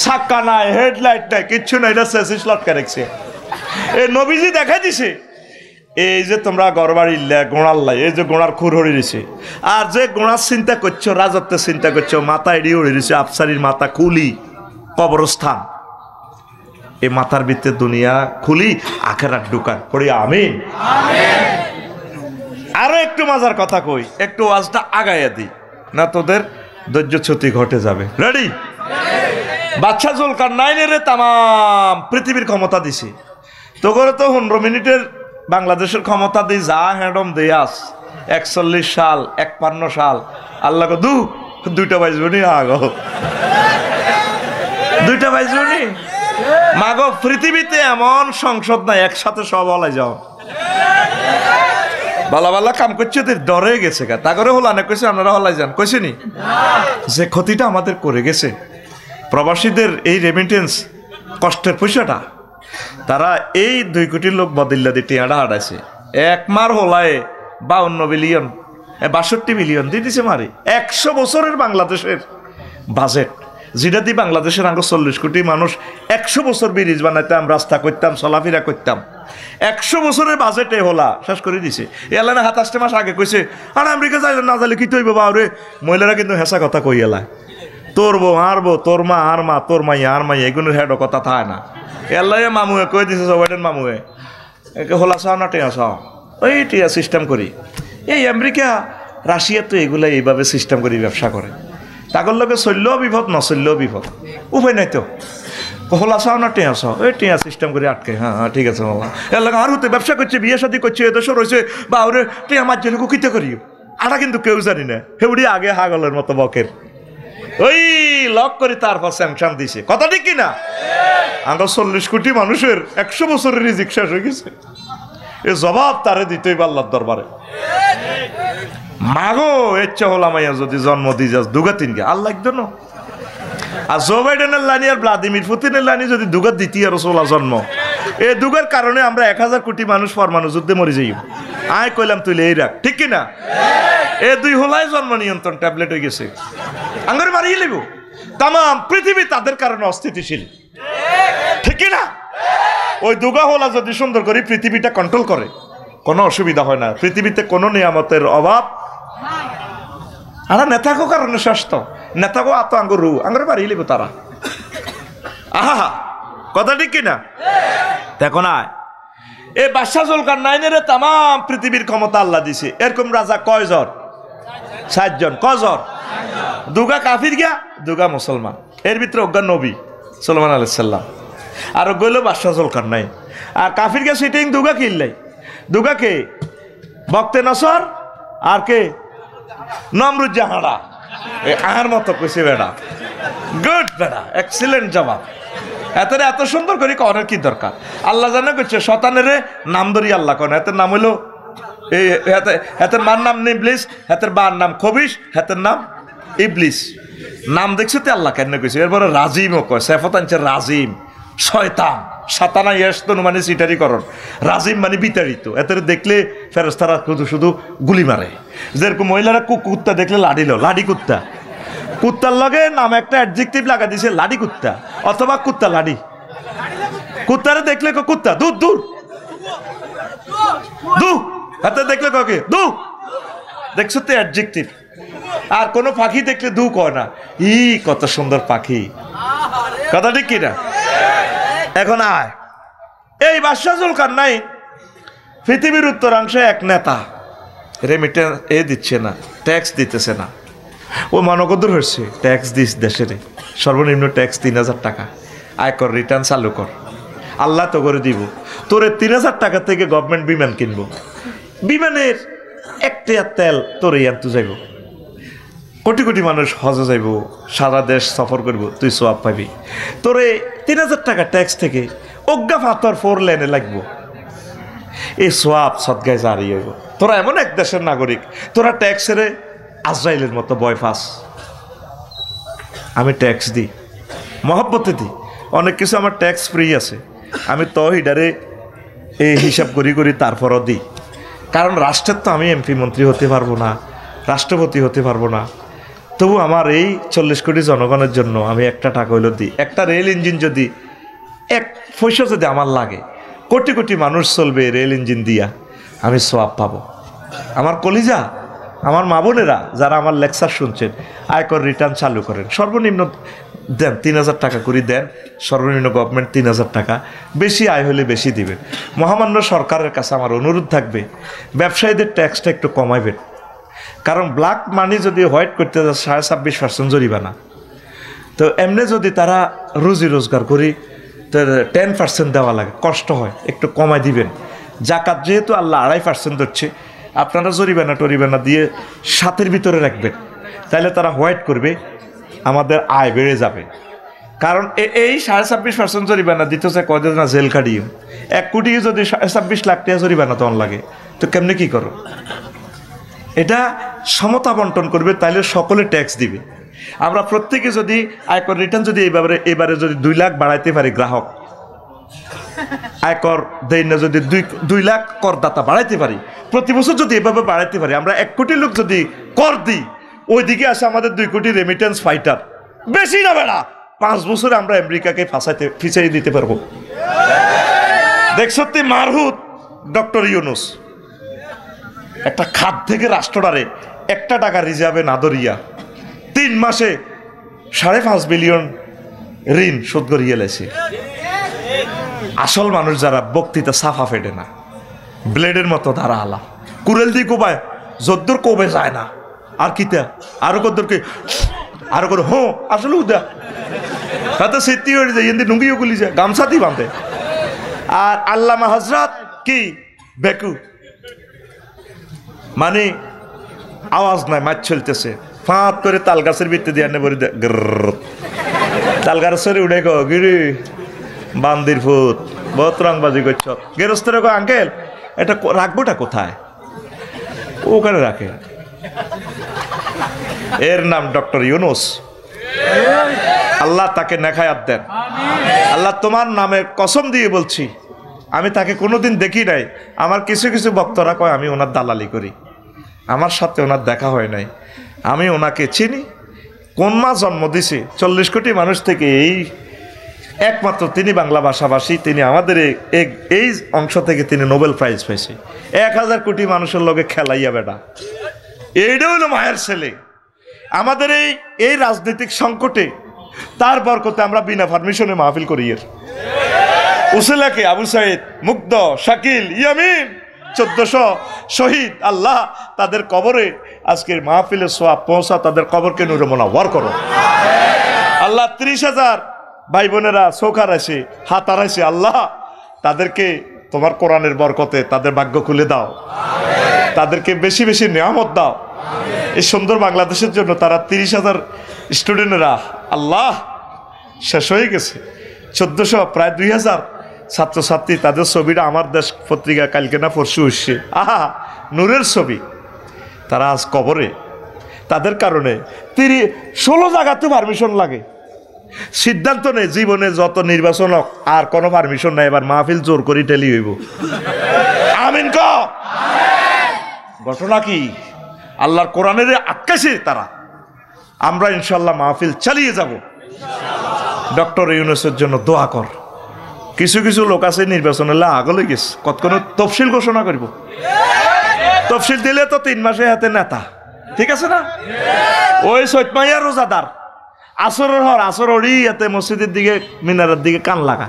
চাক্কা নাই, হেডলাইট নাই, কিচ্ছু নাই, এটা সেসিস লটকা রেখেছে। এই নবীজি দেখা দিছে এই যে তোমরা গড়বাড়ি গোড়ার লাই, এই যে গোড়ার খুর হয়ে রয়েছে। আর যে গোড়ার চিন্তা করছো, রাজত্বের চিন্তা করছো, মাথা এড়িয়ে হয়ে রয়েছে, আফসারির মাথা খুলি কবরস্থান, এই মাথার ভিতরে দুনিয়া খুলি আখেরাত ঢুকান পড়ি আমিন। আরো একটু মজার কথা কই, একটু ওয়াজটা আগাইয়া দিই না, তোদের ধৈর্যচ্যুতি ঘটে যাবে। রেডি? বাদশা জুলকারনাইনের তামাম পৃথিবীর ক্ষমতা দিছি, তো করে তো 15 মিনিটের বাংলাদেশের ক্ষমতা দিই, যা হ্যাডম দিয়ে আস 41 সাল 51 সাল আল্লাহ দুইটা বাইজবনি আগো, দুইটা বাইজবনি মাগো। পৃথিবীতে এমন সংসদ নাই একসাথে সব হলাই যাও, বালা বালা কাম করছে, ডরে গেছে গা, তা করে হলানে কইছে আপনারা হলাই যান, কইছে নি যে ক্ষতিটা আমাদের করে গেছে প্রবাসীদের এই রেমিটেন্স কষ্টের পয়সাটা, তারা এই 2 কোটি লোক বদিল্লা দিয়ে টিয়াটা হাঁটাইছে। 1 মার হলায় 52 বিলিয়ন 62 বিলিয়ন দিয়ে দিছে মারি। 100 বছরের বাংলাদেশের বাজেট, যেটা দিয়ে বাংলাদেশের আঙ্গ 40 কোটি মানুষ 100 বছর ব্রিজ বানাইতাম, রাস্তা করতাম, চলাফেরা করতাম। 100 বছরের বাজেটে হলা শেষ করে দিছে। এলানে 27 মাস আগে কইছে আর আমেরিকা যাইলে না যাইলে কি তৈব বাবরে। মহিলারা কিন্তু হেসা কথা কই এলায়, তোর বউ আর বউ, তোর মা আর মা, তোর মাই আর মাই, এগুলোর হেড কথা থাকে না। এলাই মামুয়ে কই দিছে সবাইটেন মামুয়ে একে হলা চাও না টিয়া চাও, ওই টিয়া সিস্টেম করি। এই আমেরিকা রাশিয়া তো এগুলা এইভাবে সিস্টেম করি ব্যবসা করে। তাগর লগে চললেও বিপদ নচললেও বিপদ, উপায় নাই তো। হলা চাও না টেঁয়া চাও, এই টেঁয়া সিস্টেম করে আটকে, হ্যাঁ হ্যাঁ ঠিক আছে মামা, এর লাগে আর হতে ব্যবসা করছে, বিয়ে শাদী করছে, এদেশও রয়েছে, বা ওরে টেঁয়া মার জন্য কুকিতে করিও, আটা কিন্তু কেউ জানি না, হেউড়ি আগে হাগলের মতো বকের ওই লক করে তারপর স্যাংশন দিছে, কথা ঠিক কিনা? আমরা 40 কোটি মানুষের 100 বছরের রিজিক শেষ হয়ে গেছে, এ জবাব তারে দিতেই আল্লাহর দরবারে। মাগো ইচ্ছা হলাম যদি জন্ম দিয়ে যাস দুগা তিনকে আল্লাহ একদম। আর জো বাইডেনের লাইনি আর ভ্লাদিমির পুতিনের লাইনি যদি দুগার দ্বিতীয় রসোলা জন্ম, এই দুগার কারণে আমরা 1000 কোটি মানুষ পরমাণু যুদ্ধে মরে যাই। আয় কইলাম তুই এই রাখ, ঠিক কিনা? এ দুই হলাই জন্ম নিয়ন্ত্রণ ট্যাবলেট হয়ে গেছে, আঙ্গারে মারিয়ে লেব। তাম পৃথিবী তাদের কারণে অস্থিতিশীল, ঠিক কিনা? ওই দুগা হলা যদি সুন্দর করে পৃথিবীটা কন্ট্রোল করে, কোনো অসুবিধা হয় না, পৃথিবীতে কোনো নিয়ামতের অভাব। আর নেতাকো কারণে স্বাস্থ্য, নেতাকো আত আঙ্গুরু আঙ্গুরে মারিয়ে লেব তারা। আহা কথা ঠিক কিনা? দেখো না, এই বাদশাহ জুলকারনাইনের তাম পৃথিবীর ক্ষমতা আল্লাহ দিছে। এরকম রাজা কয়জন? 7 জন। কজন? দুগা কাফির গিয়া, দুগা মুসলমান। এর ভিতরে অজ্ঞান নবী সুলাইমান আলাইহিস সালাম, আর গইল বাদশাহ জুলকারনাইন। আর কাফির গিয়া সিটিং দুগা কিনলাই, দুগা কে? বক্তে নসর আর কে? নমরুদ জাহারা। আহার মতো কইছে বেড়া, গুড বেড়া, এক্সিলেন্ট জবাব। এত সুন্দর করে করার কি দরকার? আল্লাহ জানা করছে শতানের নাম ধরি আল্লাহ কেন, এতের নাম হইলো এই, হাতের মার নাম ইবলিস, হাতের বার নাম খবিস, হাতের নাম ইবলিস। নাম দেখছো তো আল্লাহ কেন কইছে। এরপরে রাজিমও কয়, সেফত আনছে রাজিম, শয়তান, সাতানা ইয়াস্তন মানে সিটারিকরণ, রাজিম মানে বিতাড়িত। এদের দেখলে ফেরেশতারা শুধু গুলি মারে। যেরকম মহিলারা কুত্তা দেখলে লাডিল, লাডি কুত্তা। কুত্তার লগে নাম একটা অ্যাডজেক্টিভ লাগা দিছে লাডি কুত্তা, অথবা কুত্তা লাডি। কুত্তারে দেখলে কুত্তা দূর দূর দু, হাতে দেখলে কাকে দু, দেখছো তো অ্যাডজেক্টিভ। আর কোনো পাখি দেখলে দু কয় না, ই কত সুন্দর পাখি, কথা ঠিক কিনা? এখন আয়, এই বাদশাহ জুলকারনাইন পৃথিবীর উত্তরাংশে এক নেতা, রেমিটেন্স দিচ্ছে না, ট্যাক্স দিতেছে না। ও মানকদূর হচ্ছে ট্যাক্স দিস দেশের সর্বনিম্ন ট্যাক্স 3000 টাকা, আয়কর রিটার্ন চালু কর, আল্লাহ তো করে দিব। তোরে 3000 টাকা থেকে গভর্নমেন্ট বিমান কিনবো, বিমানের একটা তেল তোরে আনতে যাইব, কোটি কোটি মানুষ হজে যাইব, সারা দেশ সফর করব, তুই সোয়াব পাবি। তোরে 3000 টাকা ট্যাক্স থেকে অজ্ঞা ফাতর 4 লেনে লাগবো, এই সোয়াব সদগায় জারি হইব। তোরা এমন এক দেশের নাগরিক, তোরা ট্যাক্সের আজরাইলের মতো ভয় পাস। আমি ট্যাক্স দিই, মহব্বতে দিই, অনেক কিছু আমার ট্যাক্স ফ্রি আছে, আমি তো হিডারে এই হিসাব করি করি তারপরও দিই। কারণ রাষ্ট্রের তো আমি এমপি মন্ত্রী হতে পারবো না, রাষ্ট্রপতি হতে পারবো না, তবু আমার এই 40 কোটি জনগণের জন্য আমি একটা টাকা হইলো দিই। একটা রেল ইঞ্জিন যদি 1 পয়সা যদি আমার লাগে, কোটি কোটি মানুষ চলবে রেল ইঞ্জিন দিয়া, আমি সোয়াব পাবো। আমার কলিজা, আমার মা বোনেরা যারা আমার লেকচার শুনছেন, আয়কর রিটার্ন চালু করেন, সর্বনিম্ন দেন 3000 টাকা করে দেন, সর্বনিম্ন গভর্নমেন্ট 3000 টাকা, বেশি আয় হলে বেশি দিবেন। মহামান্য সরকারের কাছে আমার অনুরোধ থাকবে, ব্যবসায়ীদের ট্যাক্সটা একটু কমাইবেন। কারণ ব্ল্যাক মানি যদি হোয়াইট করতে যায় 26.5% জরিমানা, তো এমনি যদি তারা রুজি রোজগার করি তো 10% দেওয়া লাগে, কষ্ট হয়, একটু কমাই দিবেন। জাকাত যেহেতু আল্লাহ 2.5% ধরছে, আপনারা জরিমানা টরিমানা দিয়ে 7-এর ভিতরে রাখবেন, তাহলে তারা হোয়াইট করবে, আমাদের আয় বেড়ে যাবে। কারণ এই 26.5% জরিমানা দিতে চায় কয়দিন না জেল কাটিয়ে, 1 কোটি যদি 26 লাখ টাকা জরিমানা তখন লাগে, তো কেমনে কি করো? এটা সমতা বন্টন করবে, তাইলে সকলে ট্যাক্স দিবে। আমরা প্রত্যেকে যদি আয়কর রিটার্ন যদি এবারে যদি 2 লাখ বাড়াইতে পারি, গ্রাহক আয়কর দেয় না, যদি 2 লাখ করদাতা বাড়াইতে পারি, প্রতি বছর যদি এভাবে বাড়াইতে পারি, আমরা 1 কোটি লোক যদি কর দিই, ওইদিকে আসে আমাদের 2 কোটি রেমিটেন্স ফাইটার, বেশি না বেড়া, 5 বছরে আমরা আমেরিকাকে ফিসাই দিতে পারবো। দেখছো মারহুত ডক্টর ইউনুস একটা খাত থেকে রাষ্ট্রটারে 1 টাকা রিজার্ভে না ধরিয়া 3 মাসে 5.5 বিলিয়ন ঋণ শোধ করিয়ে লেছে। আসল মানুষ যারা বক্তৃতা সাফা ফেটে না, ব্লেডের মতো ধারা আলা, কুরেল দিয়ে কোবায়, যদ্দুর কোবে যায় না, আর কিতা আরো কদ্দুরকে আর করে আসলে উদা হয়তো সিদ্ধি হয়ে যায় এমনি নুঙ্গিও গুলি যায় গামছাতেই বাঁধে। আর আল্লামা হজরত কি বেকু, মানে আওয়াজ নাই, মাছ চলতেছে, ফাঁত করে তাল গাছের ভিত্তি দিয়ে আনে বলি তাল গাছের উঠে গো গিরি বান্দির ফুট বহুত রংবাজি করছ। গেরস্তের গো আঙ্কেল এটা রাখবোটা কোথায়? ওখানে রাখে। এর নাম ডক্টর ইউনুস। আল্লাহ তাকে নেখায়াত দেন। আল্লাহ তোমার নামে কসম দিয়ে বলছি, আমি তাকে কোনোদিন দেখি নাই। আমার কিছু কিছু বক্তরা কয় আমি ওনার দালালি করি, আমার সাথে ওনার দেখা হয় নাই। আমি ওনাকে চিনি। কোন মা জন্ম দিছে 40 কোটি মানুষ থেকে এই একমাত্র তিনি বাংলা ভাষাভাষী, তিনি আমাদের এই অংশ থেকে তিনি নোবেল প্রাইজ পাইছে। 1000 কোটি মানুষের লগে খেলাইয়া বেটা, এইটা হলো মায়ের ছেলে। আমাদের এই রাজনৈতিক সংকটে তার বরকতে আমরা বিনা পারমিশনে মাহফিল করি। এর উসেলাকে আবু সাইদ, মুগ্ধ, শাকিল, ইয়ামিন 1400 শহীদ, আল্লাহ তাদের কবরে আজকের মাহফিলের সোয়াব পৌঁছা, তাদের কবরকে নূরে মুনাওয়ার করো। আল্লাহ 30,000 ভাই বোনেরা চোখার আছে, হাতার আছে, আল্লাহ তাদেরকে তোমার কোরআনের বরকতে তাদের ভাগ্য খুলে দাও, তাদেরকে বেশি বেশি নিয়ামত দাও। এই সুন্দর বাংলাদেশের জন্য তারা 30,000 স্টুডেন্টরা আল্লাহ শেষ হয়ে গেছে। 1400 প্রায় 2000 ছাত্রছাত্রী, তাদের ছবিটা আমার দেশ পত্রিকা কালকে না পরশু এসছে, আহা নূরের ছবি। তারা আজ কবরে। তাদের কারণে 16 জায়গাতে পারমিশন লাগে। সিদ্ধান্ত নেই জীবনে যত নির্বাচন হোক আর কোনো পারমিশন নাই, এবার মাহফিল জোর করি টেলি হইব। আমিন ক ঘটনা কি? আল্লাহর কোরআনের আকাশে তারা। আমরা ইনশাল্লাহ মাহফিল চালিয়ে যাব। ডক্টর ইউনুসের জন্য দোয়া কর। কিছু কিছু লোক আছে নির্বাচনের আগলে গেছে, কতক্ষণ তফসিল ঘোষণা করব। তফসিল দিলে তো 3 মাসে হাতে নেতা, ঠিক আছে না? ওই সৈতমাইয়া রোজাদার আসরের হর আসর ওড়ি এতে মসজিদের দিকে মিনারের দিকে কান লাগা,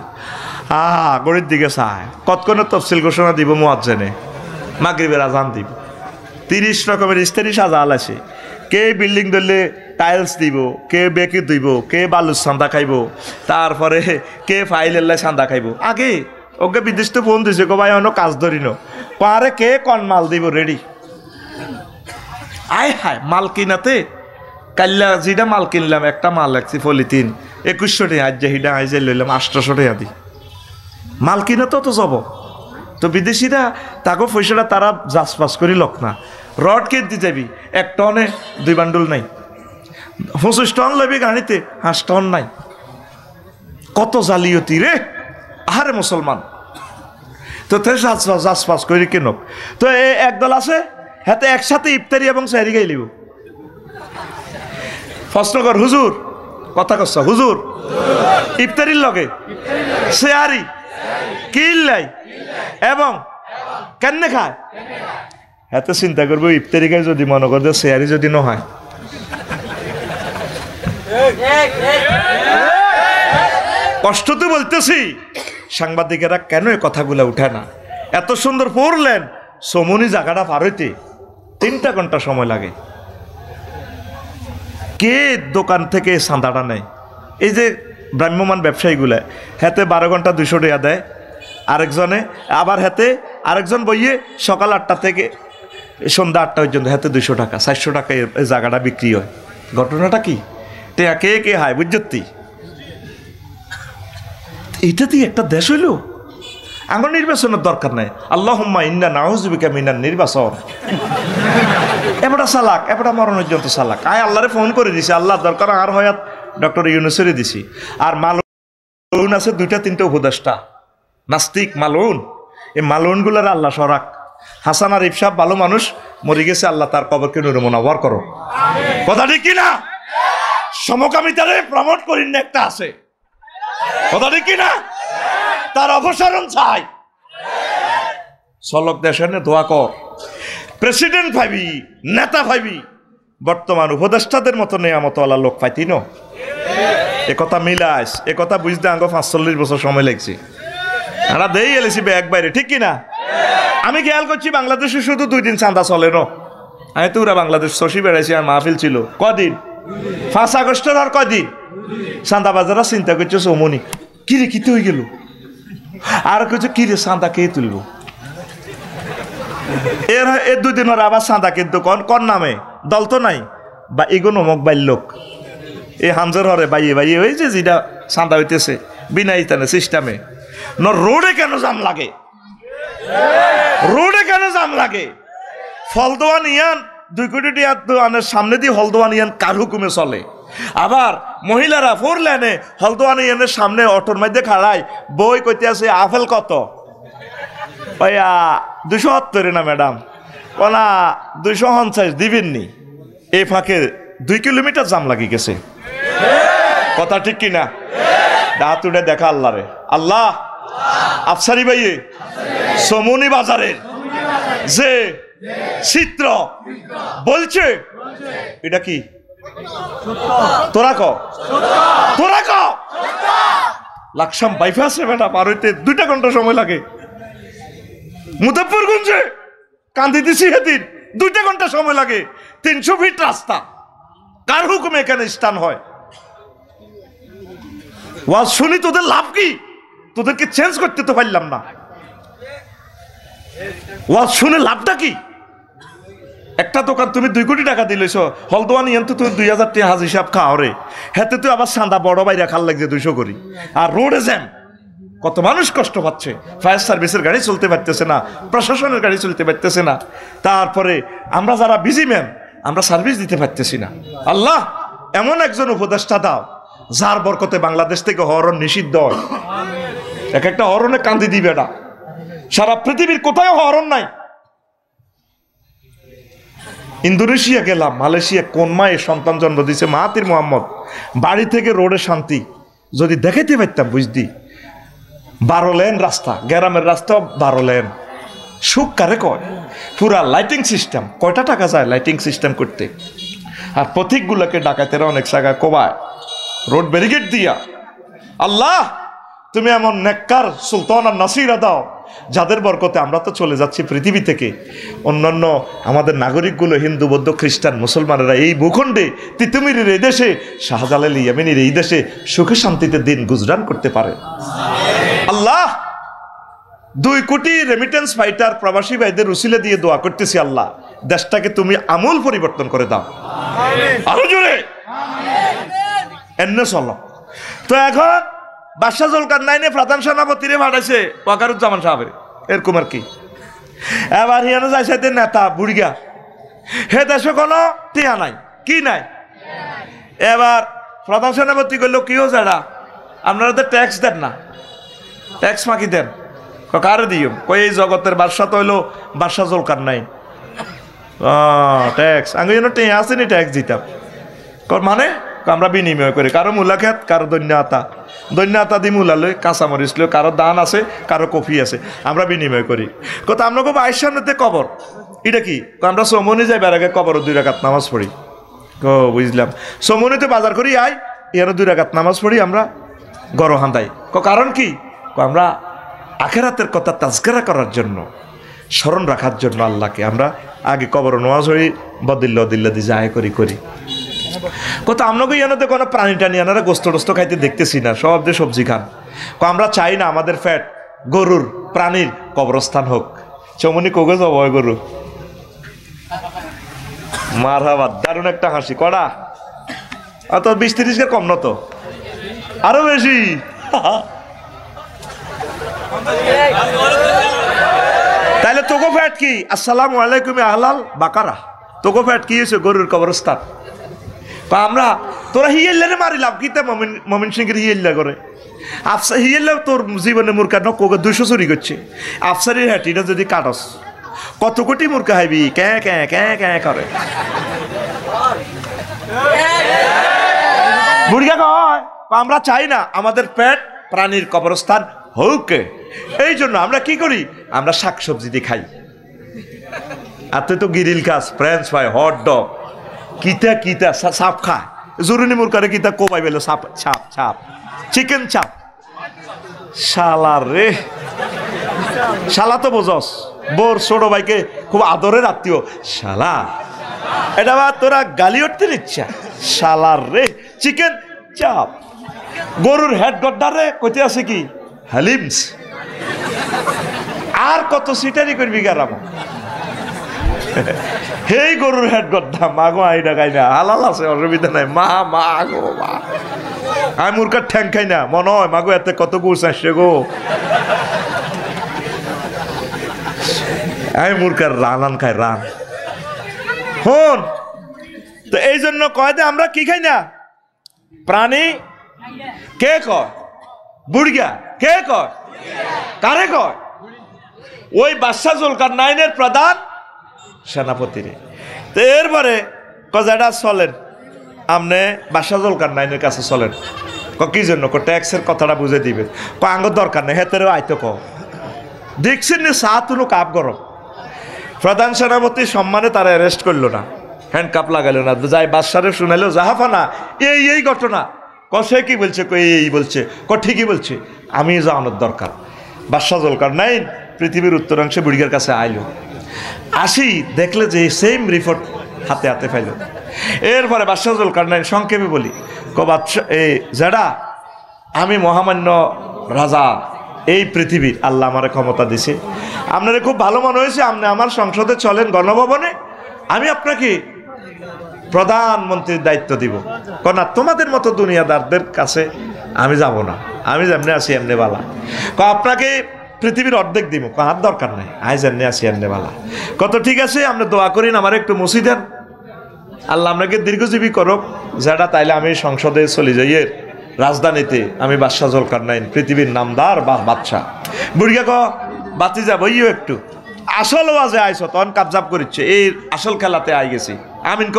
গড়ির দিকে চায়, কতক্ষণে তফসিল ঘোষণা দিব। মুয়াজ্জিনে মাগরিবের আজান দিব। 30 রকমের ইস্তারি সাজা আছে। কে বিল্ডিং ধরলে টাইলস দিব, কে বেকি দিব, কে বালুর চান্দা খাইব, তারপরে কে ফাইল এল্লাই চান্দা খাইব। আগে ওকে বিদেশ তো ফোন দিছে, গো ভাই অন্য কাজ ধরি ন পারে কে কন মাল দিব রেডি। আয় হায় মাল কিনাতে কাল্লা যেটা মাল কিনলাম, একটা মাল লাগছি পলিথিন 2100 টাকা, আজ হিডা আজ লইলাম 800 টাকা দি। মাল কিনা তো যাব তো বিদেশিরা তাকে পয়সাটা তারা জাসপাস করি লক না। রড কিনতে যাবি 1 টনে 2 বান্ডুল নাই, 25 টন লবি গাড়িতে 5 টন নাই। কত জালিয়াতি রে আহারে মুসলমান। তো জাসপাস করি কেন? তো এই একদল আছে হাতে একসাথে ইফতারি এবং সাহরি গাই লিব। প্রশ্ন কর হুজুর, কথা কস হুজুর, ইফতারির লগে সেহারি কিল্লাই এবং কেনে খায়? এত চিন্তা করবো ইফতারি খায় যদি মনে করবে সেহারি যদি নহয়। কষ্ট তো বলতেছি, সাংবাদিকেরা কেন এই কথাগুলো উঠে না? এত সুন্দর পড়লেন, সমনি জায়গাটা পার হইতে 3টা ঘন্টা সময় লাগে। কে দোকান থেকে চাঁদাটা নেয়? এই যে ভ্রাম্যমান ব্যবসায়ীগুলা হাতে 12 ঘন্টা 200 টাকা দেয়, আরেকজনে আবার হাতে আরেকজন বইয়ে সকাল 8টা থেকে সন্ধ্যা 8টা পর্যন্ত হাতে 200 টাকা 400 টাকা এই জায়গাটা বিক্রি হয়। ঘটনাটা কি? টেয়া কে কে হায় বুঝতি? এটা দিয়ে একটা দেশ হইল? আঙ্গুর নির্বাচনের দরকার নাই। আল্লাহুম্মা ইন্না নাউযু বিকা মিনান নির্বাচন। এবারটা চালাক, এবারটা মরণের জন্য চালাক। আয় আল্লাহরে ফোন করে দিছি, আল্লাহ দরকার আর হয়াত ডক্টর ইউনুসেরই দিছি। আর মালউন আছে 2-3টা উপদেষ্টা নাস্তিক মালউন। এই মালউনগুলার আল্লাহ সরাক। হাসান আর ইফসাব ভালো মানুষ, মরে গেছে, আল্লাহ তার কবরকে নূরে মুনাওয়ার করো। কথা ঠিক কিনা? সমকামিতারে প্রমোট করিন না একটা আছে, কথা ঠিক কিনা? তার অপসারণ চাই। চলক দেশের দোয়া কর। প্রেসিডেন্ট ভাবি, নেতা ভাবি, বর্তমান উপদেষ্টাদের মতো নেয়ামতওয়ালা লোক পাইতি ন। একথা মিলাইস, একথা বুঝতে আঙ্গ 45 বছর সময় লাগছে। আমরা দেই এলেছি ব্যাগ বাইরে, ঠিক কিনা? আমি খেয়াল করছি বাংলাদেশে শুধু 2 দিন চাঁদা চলে ন। আমি তো ওরা বাংলাদেশ শশী বেড়াইছি, আর মাহফিল ছিল কদিন 5 আগস্টের আর কয়দিন চাঁদা বাজারা চিন্তা করছে সমনি কিরে কিতে হয়ে গেল আর কিছু কিরে চাঁদা কে তুলবো এর 2 দিনের আবার চাঁদা কিন্তু কন নামে দল তো নাই বা এগো নমক বাইর লোক এই হামজার হরে বাইয়ে বাইয়ে ওই যে যেটা চাঁদা হইতেছে বিনা ইতানে সিস্টেমে রোডে কেন জাম লাগে রোডে কেন জাম লাগে ফলদোয়া নিয়ান 2 কোটি টাকার সামনে দিয়ে হলদোয়া নিয়ান কার হুকুমে চলে আবার মহিলারা 4 লেনে হলদোয়া নিয়ানের সামনে অটোর মধ্যে খাড়ায় বই কইতে আছে আপেল কত ওইয়া 270 না ম্যাডাম ওনা 250 দিবেননি এই ফাঁকে 2 কিলোমিটার জাম লাগি গেছে কথা ঠিক কিনা দাঁত উঠে দেখা আল্লাহ রে আল্লাহ আফসারি ভাইয়ে সমনি বাজারের যে চিত্র বলছে এটা কি তোরা ক লাকসাম বাইপাসে বেটা পার হইতে 2টা ঘন্টা সময় লাগে মুজফ্ফরগঞ্জে কান্দিতেছি সেদিন 2টা ঘন্টা সময় লাগে 300 ফিট রাস্তা কার হুকুমে এখানে স্থান হয় ওয়াজ শুনি তোদের লাভ কি তোদেরকে চেঞ্জ করতে তো পারলাম না ওয়াজ শুনে লাভটা কি একটা দোকান তুমি 2 কোটি টাকা দিলেছ হলদোয়া নিয়ে তো তুমি 2000 টাকা হাজ হিসাব খাও রে হেতে তুই আবার চাঁদা বড় বাইরে খাল লাগছে 200 করি আর রোডে জ্যাম কত মানুষ কষ্ট পাচ্ছে ফায়ার সার্ভিসের গাড়ি চলতে পারতেছে না প্রশাসনের গাড়ি চলতে পারতেছে না তারপরে আমরা যারা বিজি ম্যান আমরা সার্ভিস দিতে পারতেছি না আল্লাহ এমন একজন উপদেষ্টা দাও যার বরকতে বাংলাদেশ থেকে হরণ নিষিদ্ধ হয় এক একটা হরণে কান্দি দিবে না সারা পৃথিবীর কোথাও হরণ নাই ইন্দোনেশিয়া গেলাম মালয়েশিয়া কোন মায়ে সন্তান জন্ম দিয়েছে মাহাতির মোহাম্মদ বাড়ি থেকে রোডে শান্তি যদি দেখাইতে পারতাম বুঝদি 12 লেন রাস্তা গ্রামের রাস্তা 12 লেন সুখ কারে কয় পুরা লাইটিং সিস্টেম কয়টা টাকা যায় লাইটিং সিস্টেম করতে আর পথিকগুলোকে ডাকাতেরা অনেক জায়গায় কোবায় রোড ব্যারিকেড দিয়া আল্লাহ তুমি এমন নেককার সুলতান আর নাসিরা দাও যাদের বরকতে আমরা তো চলে যাচ্ছি পৃথিবী থেকে অন্যান্য আমাদের নাগরিকগুলো হিন্দু বৌদ্ধ খ্রিস্টান মুসলমানেরা এই ভূখণ্ডে তিতুমিরের এই দেশে শাহজালাল ইয়ামিনীর এই দেশে সুখে শান্তিতে দিন গুজরান করতে পারে আল্লাহ 2 কোটি রেমিটেন্স ফাইটার প্রবাসী ভাইদের উসিলে দিয়ে দোয়া করতেছি আল্লাহ দেশটাকে তুমি আমূল পরিবর্তন করে দাও আরো জোরে এমনি চলো তো এখন বাদশাহ জুলকারনাইনে প্রধান সেনাপতিরে পাঠাইছে ওয়াকারুজ্জামান সাহেবের এরকম আর কি এবার হিয়ানো যাইছে নেতা বুড়িগা হে দেশে কোনো টিয়া নাই কি নাই এবার প্রধান সেনাপতি কইলো কি হচ্ছে এটা আপনারা তো ট্যাক্স দেন না ট্যাক্স মাকি দেন কারে দিও কই এই জগতের বাদশা তো হইলো বাদশাহ জুলকারনাইন ট্যাক্স আমি যেন টিয়া আসেনি ট্যাক্স দিতাম মানে আমরা বিনিময় করি কারো মূলা খেত কারো দৈন্যতা দি মূলা লই কাঁচামরিচ লই কারো দান আছে কারো কফি আছে আমরা বিনিময় করি কত আমরা খুব আয়ের সামনেতে কবর এটা কি আমরা সমনি যাই বের আগে কবর 2 রাকাত নামাজ পড়ি বুঝলাম সমনিতে বাজার করি আই এর 2 রাকাত নামাজ পড়ি আমরা গড় হান্দাই কারণ কি আমরা আখেরাতের কথা তাজকিরা করার জন্য স্মরণ রাখার জন্য আল্লাহকে আমরা আগে কবর নামাজ পড়ি বদিল্লা দি যায় করি কত আপনাকে ইয়ানোতে কোনো প্রাণী টানি আনারা গোস্ত টোস্ত খাইতে দেখতেছি না সব যে সবজি খান আমরা চাই না আমাদের ফ্যাট গরুর প্রাণীর কবরস্থান হোক চমনি কোগে যাব গরু মারহাবা দারুণ একটা হাসি কড়া অত 20-30 কম না তো আরো বেশি তাহলে তোকে ফ্যাট কি আসসালামু আলাইকুম আহলাল বাকারা তোকে ফ্যাট কি হয়েছে গরুর কবরস্থান আমরা তোরা হিয়েল্লারে মারিলাম কিতা মমিন সিংয়ের হিয়েল্লা করে আফসা হিয়েল্লা তোর জীবনে মুরকা নকোকে 200 চুরি করছে আফসারির হাটিটা যদি কাটস কত কোটি মুরকা হাইবি ক্যাঁ করে মুরগা কয় আমরা চাই না আমাদের পেট প্রাণীর কবরস্থান হোক এই জন্য আমরা কি করি আমরা শাকসবজি দিয়ে খাই আর তুই তো গিরিল খাস ফ্রেঞ্চ ফ্রাই হট ডগ কিতা সাপ খায় জরুরি মুরকারে কিতা কোবাই বেলো ছাপ চিকেন চাপ শালা রে শালা তো বোঝস বোর ছোট ভাইকে খুব আদরের আত্মীয় শালা এটা বা তোরা গালি উঠতে ইচ্ছা শালার রে চিকেন চাপ, গরুর হেড গড্ডারে কইতে আছে কি হালিমস, আর কত সিটারি করবি গারাম। হেই গরুর হেড গড্ডা মাগো আইডা খাই না, হালাল আছে অসুবিধা নাই, মা মা গো মা, আমি মুরকার ঠ্যাং খাই না, মনে হয় মাগো এতে কত গুছ আসছে গো, আমি মুরকার রান খাই রান। হন তো এই জন্য কয় দে আমরা কি খাই না, প্রাণী কে কয়, বুড়িয়া কে কয়, কারে কয়, ওই বাদশাহ জুলকারনাইনের প্রধান সেনাপতি রে। তো এরপরে কজাটা চলেন, আপনি বাদশাহ জুলকারনাইনের কাছে চলেন, কি জন্য ট্যাক্সের কথাটা বুঝে দিবে, আঙ্গর দরকার নেই, হেতেরও আইতো ক দেখছেন নি চা তুলো কাপ গরম। প্রধান সেনাপতি সম্মানে তারা অ্যারেস্ট করলো না, হ্যান্ড কাপ লাগালো না, যাই বাদশারে শুনাইলো জাহাফানা এই ঘটনা, সে কি বলছে, এই বলছে, ঠিকই বলছে, আমি জানানোর দরকার। বাদশাহ জুলকারনাইন পৃথিবীর উত্তরাংশে বুড়িগার কাছে আইলো, আসি দেখলে যে সেম রিপোর্ট হাতে হাতে পাইল। এরপরে বাদশাহ জুলকারনাইন সংক্ষেপে বলি, বাদশাহ এই যারা আমি মহামান্য রাজা এই পৃথিবীর, আল্লাহ আমার ক্ষমতা দিছে, আপনারা খুব ভালো মনে হয়েছে, আপনি আমার সংসদে চলেন গণভবনে, আমি আপনাকে প্রধানমন্ত্রীর দায়িত্ব দিব। না তোমাদের মতো দুনিয়াদারদের কাছে আমি যাব না, আমি যেমনি আসি এমনি বালা, আপনাকে পৃথিবীর অর্ধেক দিব, আর দরকার নাই, আজ এমনি আসি এমনি বালা, কত ঠিক আছে, আপনি দোয়া করেন আমার একটু মুসি দেন, আল্লাহ আপনাকে দীর্ঘজীবী করুক, যেটা তাইলে আমি সংসদে চলে যাই, রাজধানীতে আমি বাদশাহ জুলকারনাইন পৃথিবীর নামদার বা বাদশাহ। বুড়িয়া ক বাতি যাব একটু, আসল ওয়াজে আইস তখন কাবজাব করিচ্ছে, এই আসল খেলাতে আই গেছি, আমিন ক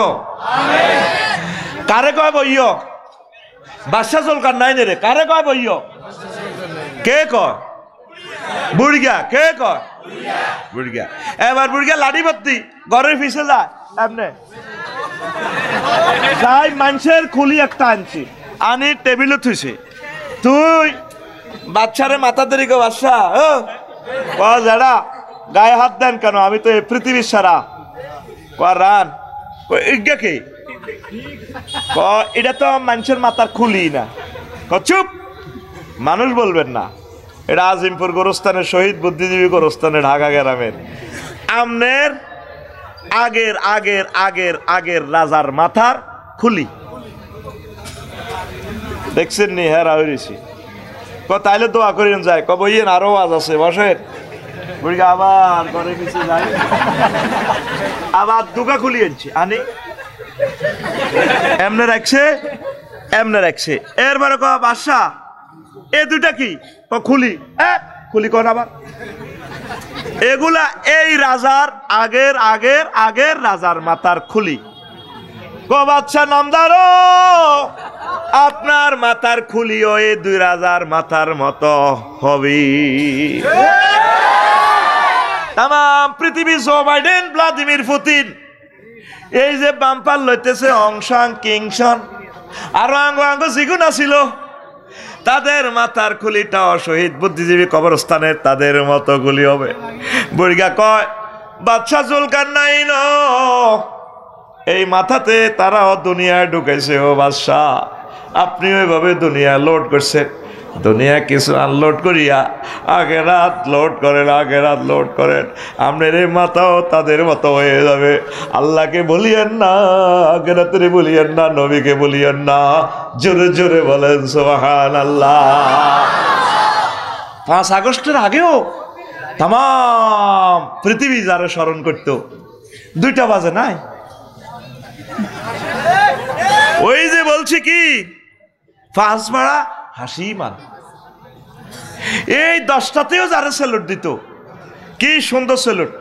কারে কয় বইয়, বাদশাহ জুলকারনাইন রে কারে কয় বইয়, কে কয়, বুড়িয়া কে কয়, বুড়িয়া। এবার বুড়িয়া লাঠি ভর্তি ঘরের পিছে যায়, এমনি যাই মানুষের খুলি একটা আনছি, আনি টেবিলে থুইছে, তুই বাচ্চারে মাথা দেরি গো বাদশাহ, যারা গায়ে হাত দেন কেন, আমি তো পৃথিবীর সারা রান কে, এটা তো মানুষের মাথার খুলি না, চুপ, মানুষ বলবেন না, এটা আজিমপুর গোরস্থানের শহীদ বুদ্ধিজীবী গোরস্থানের ঢাকা গ্রামের আমনের আগের আগের আগের আগের রাজার মাথার খুলি দেখছেন নি, হেরা হয়েছি, তাইলে দোয়া করিন যায়, বইয়েন আরো আজ আছে বসেন, আবার ঘরে নিচে যাই, আবার দুগা খুলি আনছি, আনি এমনে রাখছে, এমনে রাখছে। এরবারে ক বাদশা এ দুটা কি, খুলি, খুলি কন আবার, এগুলা এই রাজার আগের আগের আগের রাজার মাথার খুলি। বাদশা নামদার, আপনার মাথার খুলিও এই দুই রাজার মাথার মতো হবে। তাম পৃথিবী জো বাইডেন, ভ্লাদিমির পুতিন, এই যে বাম্পার লইতেছে অংশাং কিংশন আরো আঙ্গ আঙ্গ জিগুন আছিল, তাদের মাথার খুলিটাও শহীদ বুদ্ধিজীবী কবরস্থানের তাদের মতো গুলি হবে। বুড়িগা কয় বাদশাহ জুলকারনাইন এই মাথাতে তারাও দুনিয়ায় ঢুকাইছে, ও বাদশাহ আপনি ওইভাবে দুনিয়া লোড করছেন, দুনিয়া কিছু আনলোড করিয়া আগেরাত লোড করেন, আগেরাত লোড করেন, আপনার এই মাথাও তাদের মতো হয়ে যাবে। আল্লাহকে বলিয়েন না, আগেরাতের বলিয়েন না, নবীকে বলিয়েন না, জোরে জোরে বলেন সুবহানাল্লাহ। 5 আগস্টের আগেও তাম পৃথিবী যারা স্মরণ করত, 2টা বাজে নাই, ওই যে বলছি কি ফাঁস ভাড়া হাসি মান, এই 10টাতেও যারা স্যালুট দিত, কি সুন্দর স্যালুট।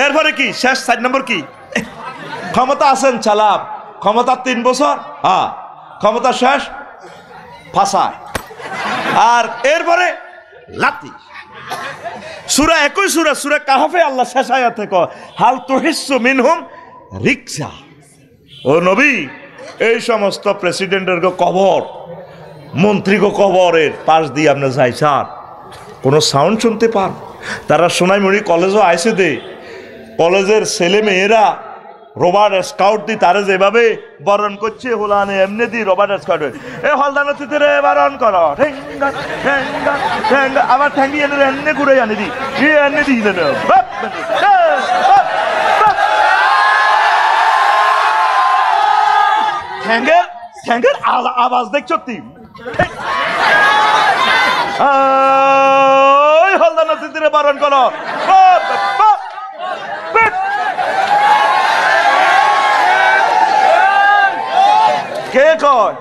এরপরে কি শেষ 4 নম্বর কি, ক্ষমতা আছেন চালাম, ক্ষমতা 3 বছর, হ্যাঁ ক্ষমতা শেষ ফাঁসায়, আর এরপরে লাতি। সূরা 21 সূরা কাহফে আল্লাহ শেষ আয়াতে কয় হাল তুহিসসু মিনহুম রিকসা, ও নবী এই সমস্ত প্রেসিডেন্টের কবর, মন্ত্রীকে কবরের পাশ দিয়ে আপনি যাই স্যার, কোনো সাউন্ড শুনতে পান? তারা সোনাইমুড়ি কলেজও আইসে দে, কলেজের ছেলে মেয়েরা রবার্ট স্কাউট দি তারে যেভাবে বরণ করছে হোলানে এমনি দি রবার্ট স্কাউট এ হলদান তিতরে বরণ করো ঠেঙ্গা ঠেঙ্গা ঠেঙ্গা আবার ঠেঙ্গি এনে এমনি ঘুরে আনি দি এনে দি ঠেঙ্গের ঠেঙ্গের আওয়াজ দেখছো তুই হলদান তিতরে বরণ করো কে কয়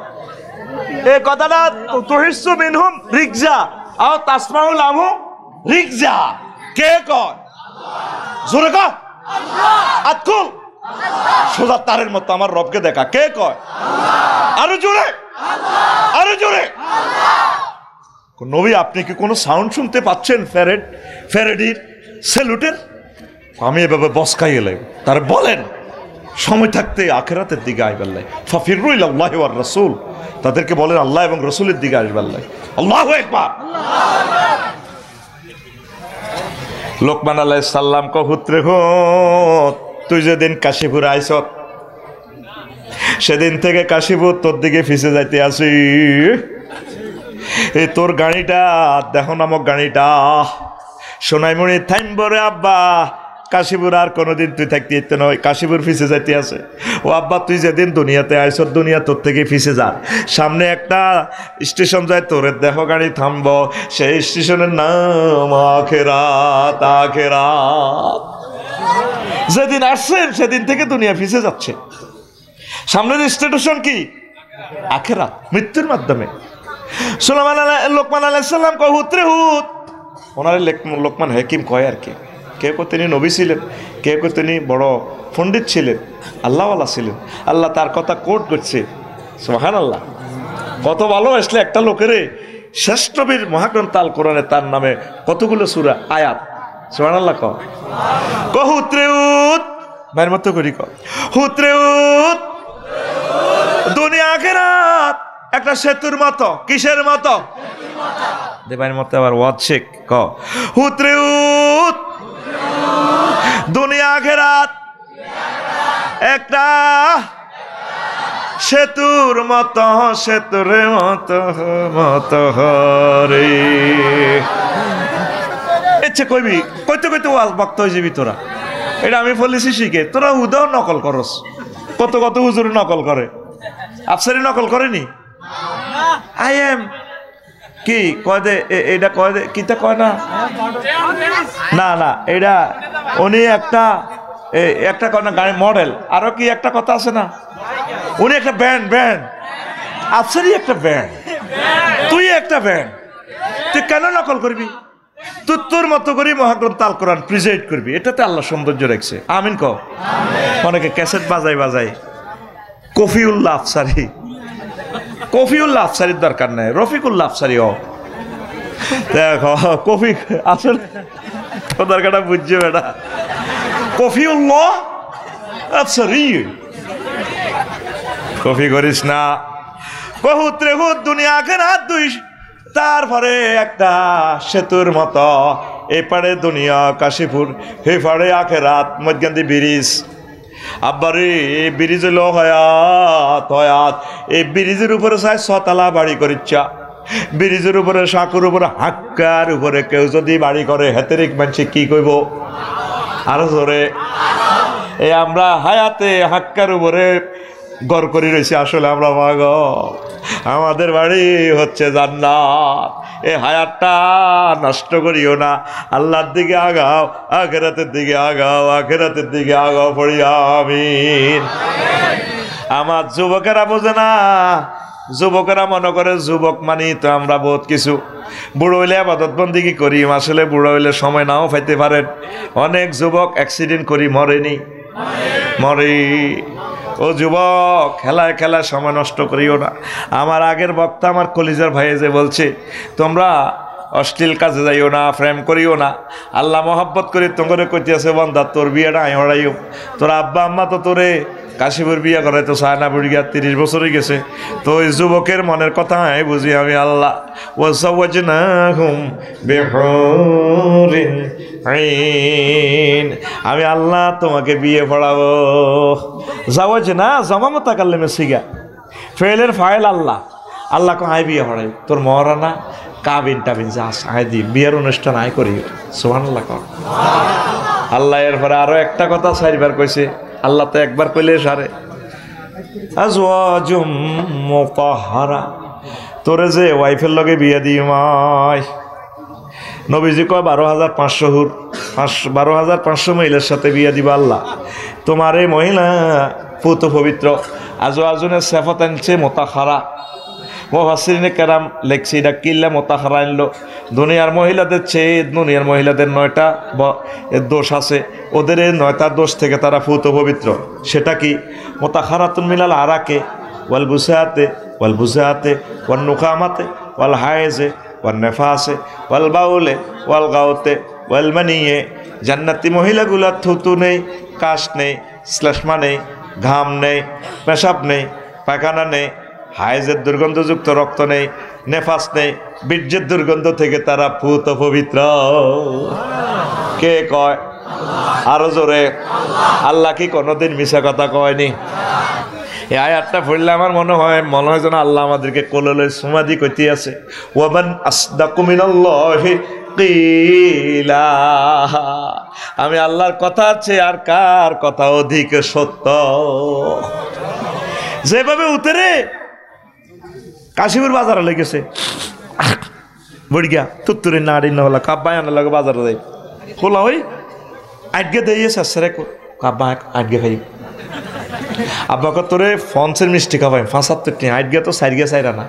এই কথাটা তুহিসু মিনহুম রিকজা আও তাসমাউ লাহু রিকজা কে কয় জোরে কয় আতকুল সোজা তারের মতো আমার রবকে দেখা কে কয় আরো জোরে আরো জোরে নবী আপনি কি কোনো সাউন্ড শুনতে পাচ্ছেন ফ্যারেডির স্যালুটের আমি এভাবে বসকাই এলাম তার বলেন সময় থাকতে আখিরাতের দিকে আইবাল্লাই ফাফিরু ইলাল্লাহি ওয়ার রাসূল তাদেরকে বলেন আল্লাহ এবং রাসূলের দিকে আসবাল্লাই আল্লাহু আকবার লোকমান আলাইহিস সালাম কো হুত্রে হো তুই যেদিন কাশীপুর আইছত সেদিন থেকে কাশীপুর তোর দিকে ফিসে যাইতে আসি এই তোর গাড়িটা দেহ নামক গাড়িটা সোনাইমুড়ি থাইমবরে আব্বা কাশীপুর আর কোনোদিন তুই থাকতে ইতে নয় কাশীপুর ফিসে যাইতে আছে ও আব্বা তুই যেদিন দুনিয়াতে আইস দুনিয়া তোর থেকে ফিসে যা সামনে একটা স্টেশন যায় তোর দেহ গাড়ি থামব সেই স্টেশনের নাম আখেরাত আখেরাত যেদিন আসছেন সেদিন থেকে দুনিয়া ফিসে যাচ্ছে সামনের স্টেশন কি আখেরাত মৃত্যুর মাধ্যমে লোকমান আলাইহিস সালাম কয় হুত্রে হুত ওনারে লোকমান হাকিম কয় আর কি কেউ তিনি নবী ছিলেন কেউ তিনি বড় পণ্ডিত ছিলেন আল্লাহওয়ালা ছিলেন আল্লাহ তার কথা কোট করছে সুবহানাল্লাহ কত ভালো আসলে একটা লোকেরে শ্রেষ্ঠ বীর মহাগ্রন্থ আল কোরআনে তার নামে কতগুলো সূরা আয়াত সুবহানাল্লাহ ক হুত্রেউত ভাইয়ের মতো করি ক হুত্রেউত দুনিয়া আখিরাত একটা সেতুর মতো কিসের মতো দেবাইয়ের মতো আবার ওয়াজ শেখ ক হুত্রেউত দুনিয়া আখিরাত একটা সেতুর মতো সেতুর মতো মতো হরে ইচ্ছে কইবি কইতে কইতে ওয়াজ বক্তা হয়ে যাবি তোরা এটা আমি বলেছি শিখে তোরা হুদাও নকল করস কত কত হুজুর নকল করে আফসারি নকল করেনি আই এম কি কয় দে এটা কয় দে কিতা কয় না না না এটা উনি একটা কয় না গাড়ি মডেল আরো কি একটা কথা আছে না উনি একটা ব্যান্ড আফসারি একটা ব্যান্ড তুই একটা ব্যান্ড তুই কেন নকল করবি তুই তোর মতো করে মহাগ্রন্থ আল কোরআন প্রেজেন্ট করবি এটাতে আল্লাহ সৌন্দর্য রাখছে আমিন ক অনেকে ক্যাসেট বাজাই কফিউল্লাহ আফসারি কফিউল্লাহ আফসারির দরকার নাই রফিকুল্লাহ আফসারি ও দেখো কফি আসলে দরকারটা বুঝছে বেটা কফিউল্লাহ আফসারি কফি করিস না বহুত রে হুত দুনিয়া আখিরাত দুই তারপরে একটা সেতুর মতো এপারে দুনিয়া কাশীপুর হেপারে আখিরাত মধ্যে ব্রিজ আব্বারে এই ব্রিজ হলো হয়াত এই ব্রিজের উপরে চাই ছতলা বাড়ি করিচ্ছা ব্রিজের উপরে সাঁকুর উপরে হাক্কার উপরে কেউ যদি বাড়ি করে হেতেরিক মানুষে কি কইব আরো জোরে এই আমরা হায়াতে হাক্কার উপরে গড় করে রয়েছি আসলে আমরা পাগল আমাদের বাড়ি হচ্ছে জান্নাত এই হায়াতটা নষ্ট করিও না আল্লাহর দিকে আগাও আখিরাতের দিকে আগাও আখিরাতের দিকে আগাও পড়ি আমিন আমার যুবকেরা বোঝে না যুবকেরা মনে করে যুবক মানি তো আমরা বহুত কিছু বুড়ো হইলে আবাদত বন্দিগি করি আসলে বুড়ো হইলে সময় নাও পাইতে পারেন অনেক যুবক অ্যাক্সিডেন্ট করি মরেনি মরে ও যুবক খেলায় খেলায় সময় নষ্ট করিও না আমার আগের বক্তা আমার কলিজার ভাইয়ে যে বলছে তোমরা অশ্লীল কাজে যাইও না প্রেম করিও না আল্লাহ মহব্বত করে তোমরে কইতে আছে বান্দা তোর বিয়েটা আই হড়াইও তোর আব্বা আম্মা তো তোরে কাশীপুর বিয়ে করে তো সায়না বুড়ি গিয়া 30 বছরই গেছে তো ওই যুবকের মনের কথা বুঝি আমি আল্লাহ ওয়াসাওয়াজনাহুম বিহুরিন আইন আমি আল্লাহ তোমাকে বিয়ে পড়াবো জাওয়াজ না জামা মুতাকাল্লিমে সিগা ফেলের file Allah Allah co I বিয়ে পড়াই তোর মহারানা কাবিন টাবিন যাস আই দি বিয়ের অনুষ্ঠান আই করি সুবহানাল্লাহ কর আল্লাহ এরপরে আরো একটা কথা চারবার কইছে আল্লাহ তো একবার কইলে সারে আজওয়াজুম মুতাহহারা তোরে যে ওয়াইফের লগে বিয়ে দিমাই নবীজি কয় 12,500 হুর 12,500 মহিলার সাথে বিয়ে দিবা আল্লাহ তোমার এই মহিলা পুত পবিত্র আজওয়াজুনে সিফাত আনছে মুতাহহারা মুফাসসিরিনে কেরাম লেখছে এটা কিল্লা মুতাহহারা আনলো দুনিয়ার মহিলাদের চেয়ে দুনিয়ার মহিলাদের 9টা দোষ আছে ওদের এই 9টা দোষ থেকে তারা পুত পবিত্র সেটা কি মুতাহহারাতুন মিনাল আরাকে ওয়াল বুসাতে ওয়াল বুজাতে ওয়ান নুকামাতে ওয়াল হায়েজে ওয়াল নেফাসে ওয়াল বাউলে ওয়াল গাউতে ওয়াল মানিয়ে জান্নাতি মহিলাগুলা থুতু নেই কাশ নেই শ্লেষ্মা নেই ঘাম নেই পেশাব নেই পায়খানা নেই হায়েজের দুর্গন্ধযুক্ত রক্ত নেই নেফাস নেই বীর্যের দুর্গন্ধ থেকে তারা পুত পবিত্র কে কয় আরো জোরে আল্লাহ কি কোনোদিন মিছা কথা কয়নি এই আয়াতটা পড়লে আমার মনে হয় যেন আল্লাহ আমাদেরকে কোলে সুমাদি কইতে আছে ওয়ামান আসদাকু মিনাল্লাহি কিলা আমি আল্লাহর কথা আছে আর কার কথা অধিক সত্য যেভাবে উতরে কাশিপুর বাজারে লেগেছে বড় গিয়া তুত্তুরে নাড়ি না হলা কাব্বা আনার লাগে বাজারে যাই খোলা হই আটকে দিয়ে শেষে কাব্বা আটকে খাই আব্বাকে তোরে ফনসের মিষ্টি খাবাই 75 টি আটকে তো সাইডগে সাইরা না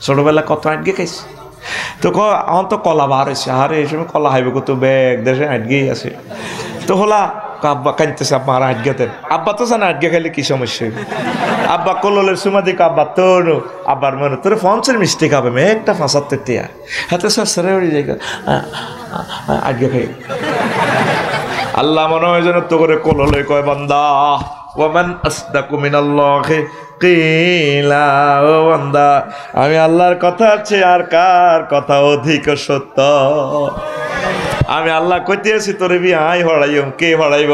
ছোটবেলা কত আটকে খাইছি তো আমার তো কলা বার হয়েছে আরে এই সময় কলা হাইবে কত ব্যাগ দেশে আটকেই আছে তো হলা আব্বা কাঁদতেছে আব্বা আর আটকে দেন আব্বা তো জানে আটকে খাইলে কি সমস্যা আব্বা কললের সুমা দিকে আব্বা তোর আব্বার মনে তোর ফনসের মিষ্টি খাবে মেয়ে একটা 75 টিয়া হাতে সারে উড়ে যাই আটকে খাই আল্লাহ মনে হয় যেন তো করে কললে কয় বান্দা ওয়ামান আসদাকু মিনাল্লাহি কিলা ও বান্দা আমি আল্লাহর কথা আছে আর কার কথা অধিক সত্য আমি আল্লাহ কইতেছি তোরে বি আই হড়াইম কে হড়াইব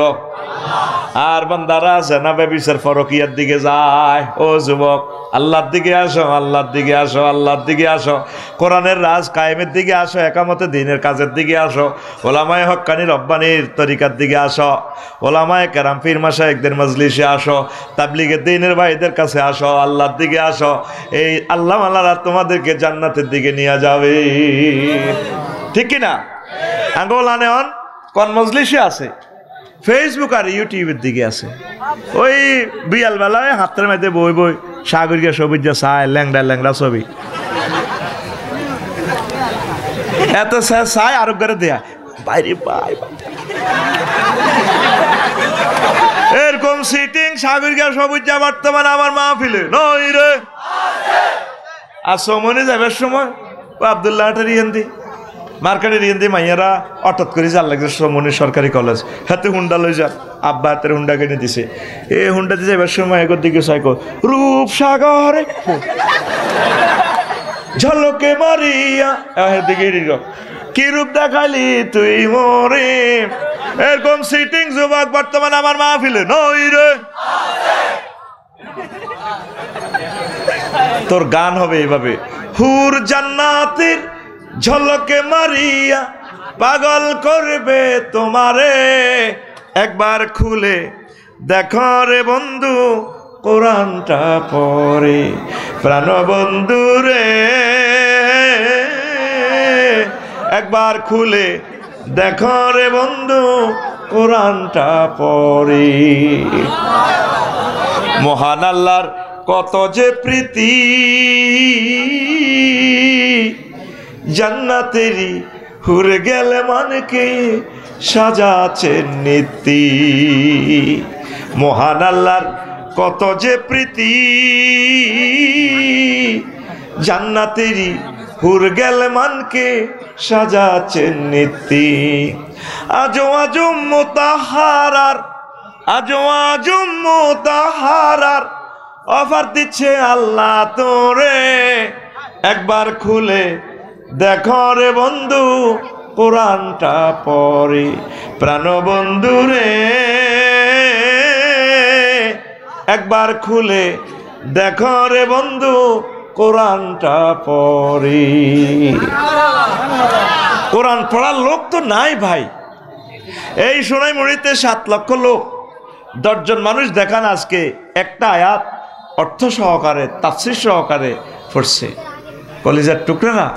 আর বান্দারা জানাবে বিচার ফরকিয়ার দিকে যায় ও যুবক আল্লাহর দিকে আসো আল্লাহর দিকে আসো আল্লাহর দিকে আসো কোরআনের রাজ কায়েমের দিকে আসো একামতে দ্বীনের কাজের দিকে আসো ওলামায়ে হক্কানি রব্বানির তরিকার দিকে আসো ওলামায়ে কেরাম পীর মাশায়েখদের মজলিসে আসো তাবলীগের দ্বীনের ভাইদের কাছে আসো আল্লাহর দিকে আসো এই আল্লাহ আল্লাহরা তোমাদেরকে জান্নাতের দিকে নিয়ে যাবে ঠিক কি না আঙ্গোলানে অন কোন মজলিসে আছে ফেসবুক আর ইউটিউবের দিকে আছে ওই বিয়াল বেলায় হাতের মধ্যে বই বই সাগরিকা ছবি যা চায় ল্যাংড়া ল্যাংড়া ছবি এত চায় আরো করে দেয়া বাইরে বাই এরকম সিটিং সাগরিকা ছবি যা বর্তমানে আমার মাহফিলে নই রে আর সমনে যাবার সময় ও আব্দুল্লাহ রিয়ান্দি মার্কেটের ইন্দি মাইয়ারা অটত করে যার লাগছে সমনি সরকারি কলেজ হাতে হুন্ডা লই যান আব্বা হাতের হুন্ডা কিনে দিছে এই হুন্ডা দিছে এবার সময় এগোর দিকে সাইকো রূপ সাগরে ঝলকে মারিয়া দিকে কি রূপ দেখালি তুই মরে এরকম সিটিং যুবক বর্তমানে আমার মাহফিলে নই রে তোর গান হবে এইভাবে হুর জান্নাতের ঝলকে মারিয়া পাগল করবে তোমারে একবার খুলে দেখো রে বন্ধু কোরআনটা পড়ে প্রাণ বন্ধু রে একবার খুলে দেখো রে বন্ধু কোরআনটা পড়ে মহান আল্লাহর কত যে প্রীতি জান্নাতেরি হুরে গেলে মানকে সাজাছে নীতি মহান আল্লাহর কত যে প্রীতি জান্নাতেরি হুর গেলে মানকে সাজাছে নীতি আজো আজম মুতাহারার আজো আজম মুতাহারার অফার দিচ্ছে আল্লাহ তোরে একবার খুলে দেখো রে বন্ধু কোরআনটা পড়ি। প্রাণবন্ধু রে একবার খুলে দেখো রে বন্ধু কোরআনটা পড়ি। কোরআন পড়ার লোক তো নাই ভাই। এই সোনাইমুড়িতে 7 লক্ষ লোক, 10 জন মানুষ দেখান আজকে একটা আয়াত অর্থ সহকারে তাফসীর সহকারে পড়ছে। কলিজার টুকরারা,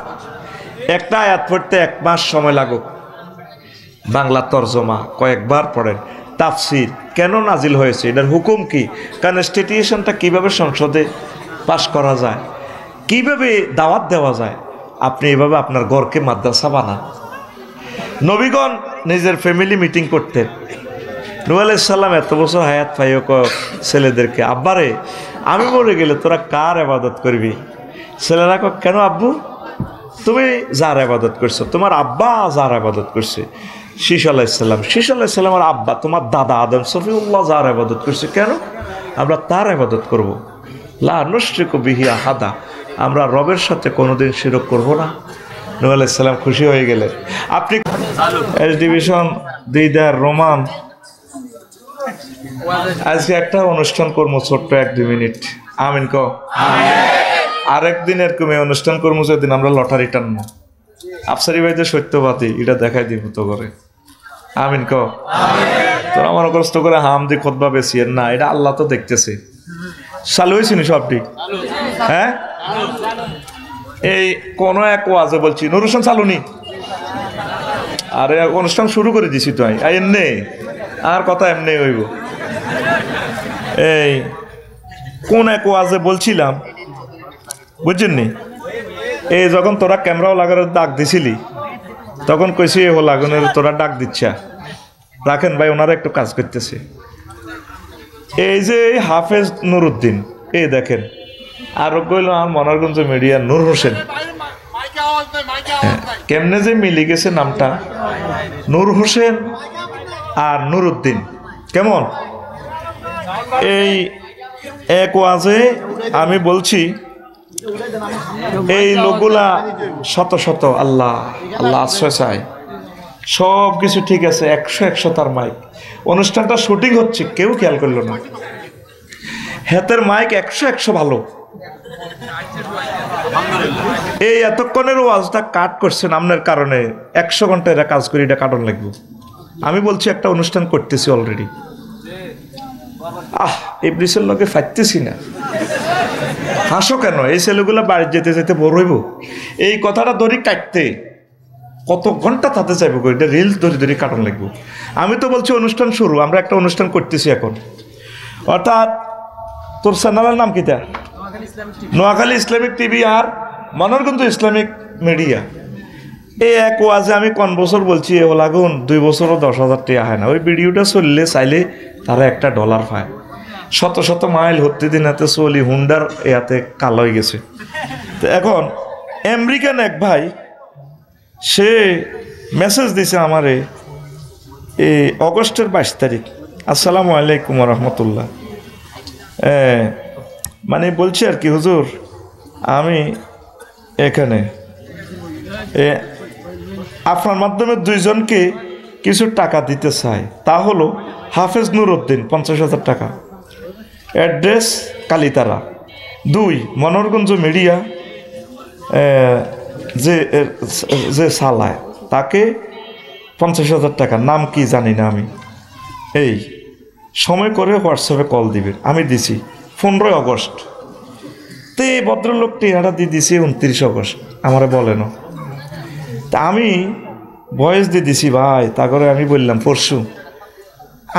একটা আয়াত পড়তে 1 মাস সময় লাগুক। বাংলা তরজমা কয়েকবার পড়েন। তাফসীর কেন নাজিল হয়েছে, এটার হুকুম কি, কনস্টিটিউশনটা কিভাবে সংসদে পাশ করা যায়, কিভাবে দাওয়াত দেওয়া যায়, আপনি এভাবে আপনার ঘরকে মাদ্রাসা বানান। নবীগণ নিজের ফ্যামিলি মিটিং করতেন। নূহ আলাইহিস সালাম এত বছর হায়াত পাইও ছেলেদেরকে, আব্বারে আমি মরে গেলে তোরা কার ইবাদত করবি? ছেলেরা কয় কেন আব্বু? তুমি যার ইবাদত করছো, তোমার আব্বা যার ইবাদত করছে শীশ আলাইহিস সালামের আব্বা তোমার দাদা আদম সফিউল্লাহ যার ইবাদত করছে, কেন আমরা তার ইবাদত করব? লা নুশরিকু বিহি আহাদা, আমরা রবের সাথে কোনোদিন শিরক করব না। নূহ আলাইহিস সালাম খুশি হয়ে গেলেন। আপনি এস ডিভিশন দিদার রোমান আজকে একটা অনুষ্ঠান করবো ছোট্ট 1-2 মিনিট, আমিন ক। আরেকদিন এরকম অনুষ্ঠান করবো যেদিন আমরা লটারি টানবো, আফসারি ভাইদের সত্যবাদী এটা দেখাই দিব তো করে, আমিন ক। তোরা মনে কষ্ট করে হাম দিয়ে খোদবা বেশি না, এটা আল্লাহ তো দেখতেছে। চালু হয়েছি নি সবটি? হ্যাঁ, এই কোন এক ওয়াজে বলছি নুর হোসেন চালুনি, আরে অনুষ্ঠান শুরু করে দিছি তো এমনি, আর কথা এমনি হইব। এই কোন এক ওয়াজে বলছিলাম, বুঝছেন নি, এই যখন তোরা ক্যামেরাও লাগানোর ডাক দিছিলি তখন কইছি ও লাগানোর তোরা ডাক দিচ্ছা, রাখেন ভাই ওনারা একটু কাজ করতেছে। এই যে হাফেজ নুরুদ্দিন, এই দেখেন, আরো কইল আমার মনারগঞ্জ মিডিয়া নূর হোসেন, কেমনে যে মিলে গেছে নামটা, নূর হোসেন আর নুরুদ্দিন, কেমন? এই এক ওয়াজে আমি বলছি এই লোকগুলা শত শত আল্লাহ আল্লাহ আশ্রয় চায়, সব কিছু ঠিক আছে, 100 তার মাইক, অনুষ্ঠানটা শুটিং হচ্ছে, কেউ খেয়াল করলো না, হাতের মাইক 100 ভালো। এই এতক্ষণের ওয়াজটা কাট করছেন আপনার কারণে, 100 ঘন্টা এরা কাজ করি, এটা কাটন লাগবে। আমি বলছি একটা অনুষ্ঠান করতেছি অলরেডি, এই ব্রিসের লোকে ফাইতেছি না, হাসো কেন? এই ছেলেগুলো বাড়ি যেতে যেতে বড় হইব, এই কথাটা ধরি কাটতে কত ঘন্টা তাতে চাইবো, এটা রিলস ধরে ধরে কাটন লাগবো। আমি তো বলছি অনুষ্ঠান শুরু, আমরা একটা অনুষ্ঠান করতেছি এখন, অর্থাৎ তোর চ্যানেলের নাম কিটা? নোয়াখালী ইসলামিক টিভি আর মনোরগঞ্জ ইসলামিক মিডিয়া। এই এক ওয়াজে আমি কোন বছর বলছি এ লাগুন 2 বছরও 10,000 টাকা হয় না, ওই ভিডিওটা চললে চাইলে তারা $1 পায়। শত শত মাইল হতে দিন হাতে চলি, হুন্ডার ইয়াতে কালো হয়ে গেছে। তো এখন আমেরিকান এক ভাই সে মেসেজ দিছে আমারে এই অগস্টের 22 তারিখ, আসসালামু আলাইকুম রহমতুল্লাহ, মানে বলছি আর কি, হুজুর আমি এখানে আপনার মাধ্যমে 2 জনকে কিছু টাকা দিতে চাই, তা হলো হাফেজ নুরুদ্দিন 50,000 টাকা, অ্যাড্রেস কালীতারা 2 মনোরগঞ্জ মিডিয়া, যে চালায় তাকে 50,000 টাকা, নাম কি জানি না আমি, এই সময় করে হোয়াটসঅ্যাপে কল দিবেন। আমি দিছি 15 অগস্ট, তো এই ভদ্রলোকটি এটা দিয়ে দিছি 29 অগস্ট, আমারে বলেন। তা আমি ভয়েস দিয়ে দিছি ভাই, তা করে আমি বললাম পরশু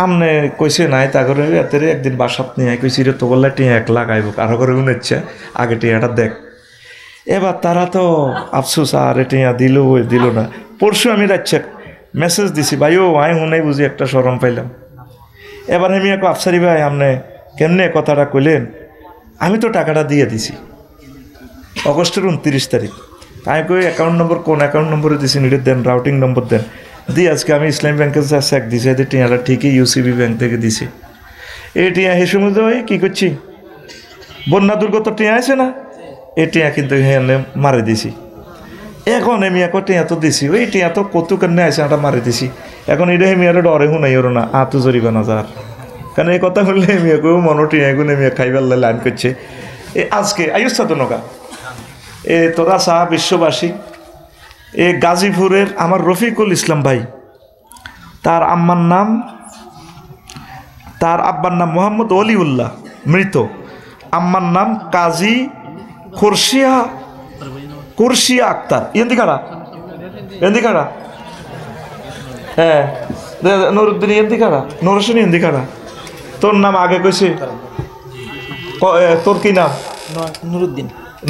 আমনে কইছে নাই, তা করে এতে একদিন বাসাত নিয়ে কইছি রে তো বললে টিয়া 1 লাখ আইব, আরো করে মনে হচ্ছে আগে টিয়াটা দেখ। এবার তারা তো আফসোস, আর টিয়া দিল না। পরশু আমি রাখছে মেসেজ দিছি, ভাই ও আই হুনাই বুঝি একটা শরম পাইলাম। এবার আমি এক আফসারি ভাই আপনি কেমনে কথাটা কইলেন, আমি তো টাকাটা দিয়ে দিছি অগস্টের 29 তারিখ। আমি কই অ্যাকাউন্ট নম্বর, কোন অ্যাকাউন্ট নম্বরে দিছি এটা দেন, রাউটিং নম্বর দেন, দিয়ে আজকে আমি ইসলামী ব্যাংকের চেক দিছি, এদের টিয়াটা ঠিকই ইউসিবি ব্যাংক থেকে দিছি। এই টিয়া হে সমুদ্র ভাই কী করছি, বন্যা দুর্গত টিয়া আছে না, এই টিয়া কিন্তু এখানে মারে দিছি। এখন মিয়া কো টিয়া তো দিছি ওই টিয়া তো কত কেন আছে আটা মারি দিছি এখন এটা মিয়ারে ডরে শুনাই ওর না আতো জরিবা না যার কারণ এই কথা বললে মিয়া কেউ মনো টিয়া এগুলো মিয়া খাইবার লাইন করছে আজকে আয়ুষ্টা তো নগা তোরা সাহা বিশ্ববাসী গাজীপুরের আমার রফিকুল ইসলাম ভাই তার আব্বার নাম মোহাম্মদ অলিউল্লাহ মৃত আম্মার নাম কাজী কুরশিয়া আক্তার এন্দিকারা হ্যাঁ নুরুদ্দিন এন্দিকারা নুরসিন এন্দিকারা তোর নাম আগে কইছি তোর কি নাম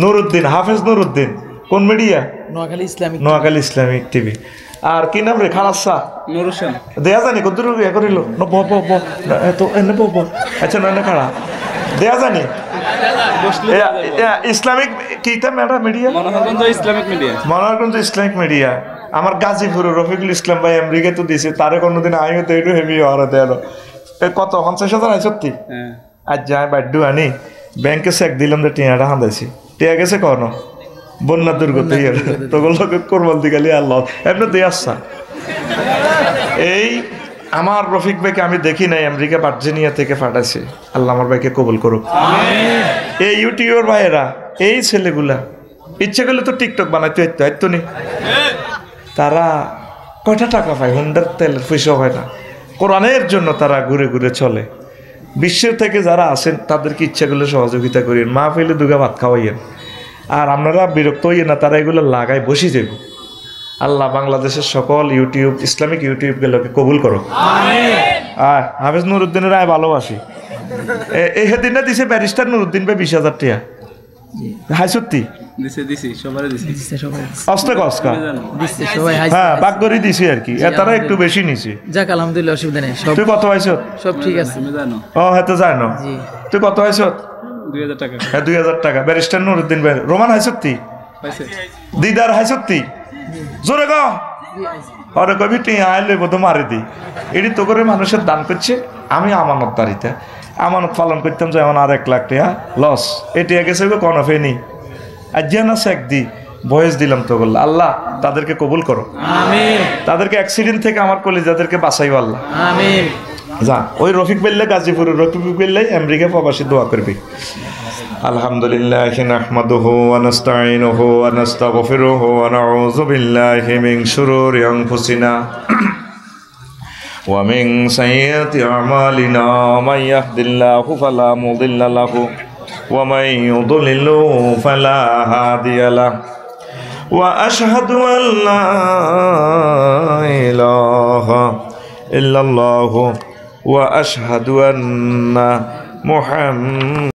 নুরুদ্দিন হাফেজ নুরুদ্দিন কোন মিডিয়া নোয়াখালী ইসলামিক টিভি আর কি নাম রে খালাসা দেয়া জানি কত ইয়ে করিল আচ্ছা না খাড়া দেয়া জানি ইসলামিক কিতা madam media Manoharganj Islamic media আমার গাজীপুরের রফিকুল ইসলাম ভাই আমেরিকা তো দিছে তারে কোনোদিন আমিও তো একটু হেভি হওয়ার দেয়াল কত 50,000 আয় সত্যি আজ যাই বাড্ডু আনি ব্যাংকে চেক দিলাম যে টিয়াটা হাঁদাইছি টিয়া গেছে কনো বন্যা দুর্গত তখন লোকে কোরবাল দিগালি আল্লাহ এমনি দিয়ে আসছা এই আমার রফিক ভাইকে আমি দেখি নাই আমেরিকা ভার্জিনিয়া থেকে পাঠাইছে আল্লাহ আমার ভাইকে কবুল করুক এই ইউটিউবার ভাইয়েরা এই ছেলেগুলা ইচ্ছে করলে তো টিকটক বানাইতে হইতো নি তারা কয়টা টাকা পায় হুন্ডার তেলের পয়সা হয় না কোরআনের জন্য তারা ঘুরে ঘুরে চলে বিশ্বের থেকে যারা আছেন তাদেরকে ইচ্ছা করলে সহযোগিতা করিয়েন মা ফেলে দুগা ভাত খাওয়াইয়েন আর আপনারা বিরক্ত হইয়ে না তারা এগুলো লাগায় বসে যাব আল্লাহ বাংলাদেশের সকল ইসলামিক ইউটিউবগুলোকে কবুল করো হাফেজ নুরুদ্দিনের আয় ভালোবাসি এই দিনটা দিছে ব্যারিস্টার নুরুদ্দিন ভাই 20,000 টাকা হাই সত্যি বাগদরি দিছি আর কি তারা একটু বেশি নিছি যাক আলহামদুলিল্লাহ অসুবিধা নেই তুই কত হয়েছ সব ঠিক আছে ও হয়তো জানো তুই কত হয়েছ 2000 টাকা হ্যাঁ 2000 টাকা ব্যারিস্টার নুরুদ্দিন ভাই রোমান হাই সত্যি দিদার হাই সত্যি জোরে গো আরে কবি টিয়া আইলে বোধ মারি দি এটি তো করে মানুষের দান করছে আমি আমানতদারিতে আমানত পালন করতাম যে এমন আর 1 লাখ টাকা লস এটি গেছে কোনো ফেনি আর জানা শেখ দি বয়স দিলাম তো বললো আল্লাহ তাদেরকে কবুল করো আমিন তাদেরকে অ্যাক্সিডেন্ট থেকে আমার কলিজাদেরকে বাঁচাইও আল্লাহ আমিন যা ওই রফিক বেল্লে গাজীপুরের রফিক বেল্লে আমেরিকা প্রবাসী দোয়া করবি আলহামদুলিল্লাহ নাহমাদুহু ওয়া নাস্তাঈনুহু ওয়া নাস্তাগফিরুহু ওয়া নাউযু বিল্লাহি মিন শুরুরি আনফুসিনা ওয়া মিন সাইয়্যাতি আমালিনা মান ইয়াহদিল্লাহু ফালা মুদিল্লা লাহু ওয়া মান ইউদ্লিলহু ফালা হাদিয়া লাহু ওয়া আশহাদু আল লা ইলাহা ইল্লাল্লাহু ওয়া আশহাদু আন্না মুহাম্মাদ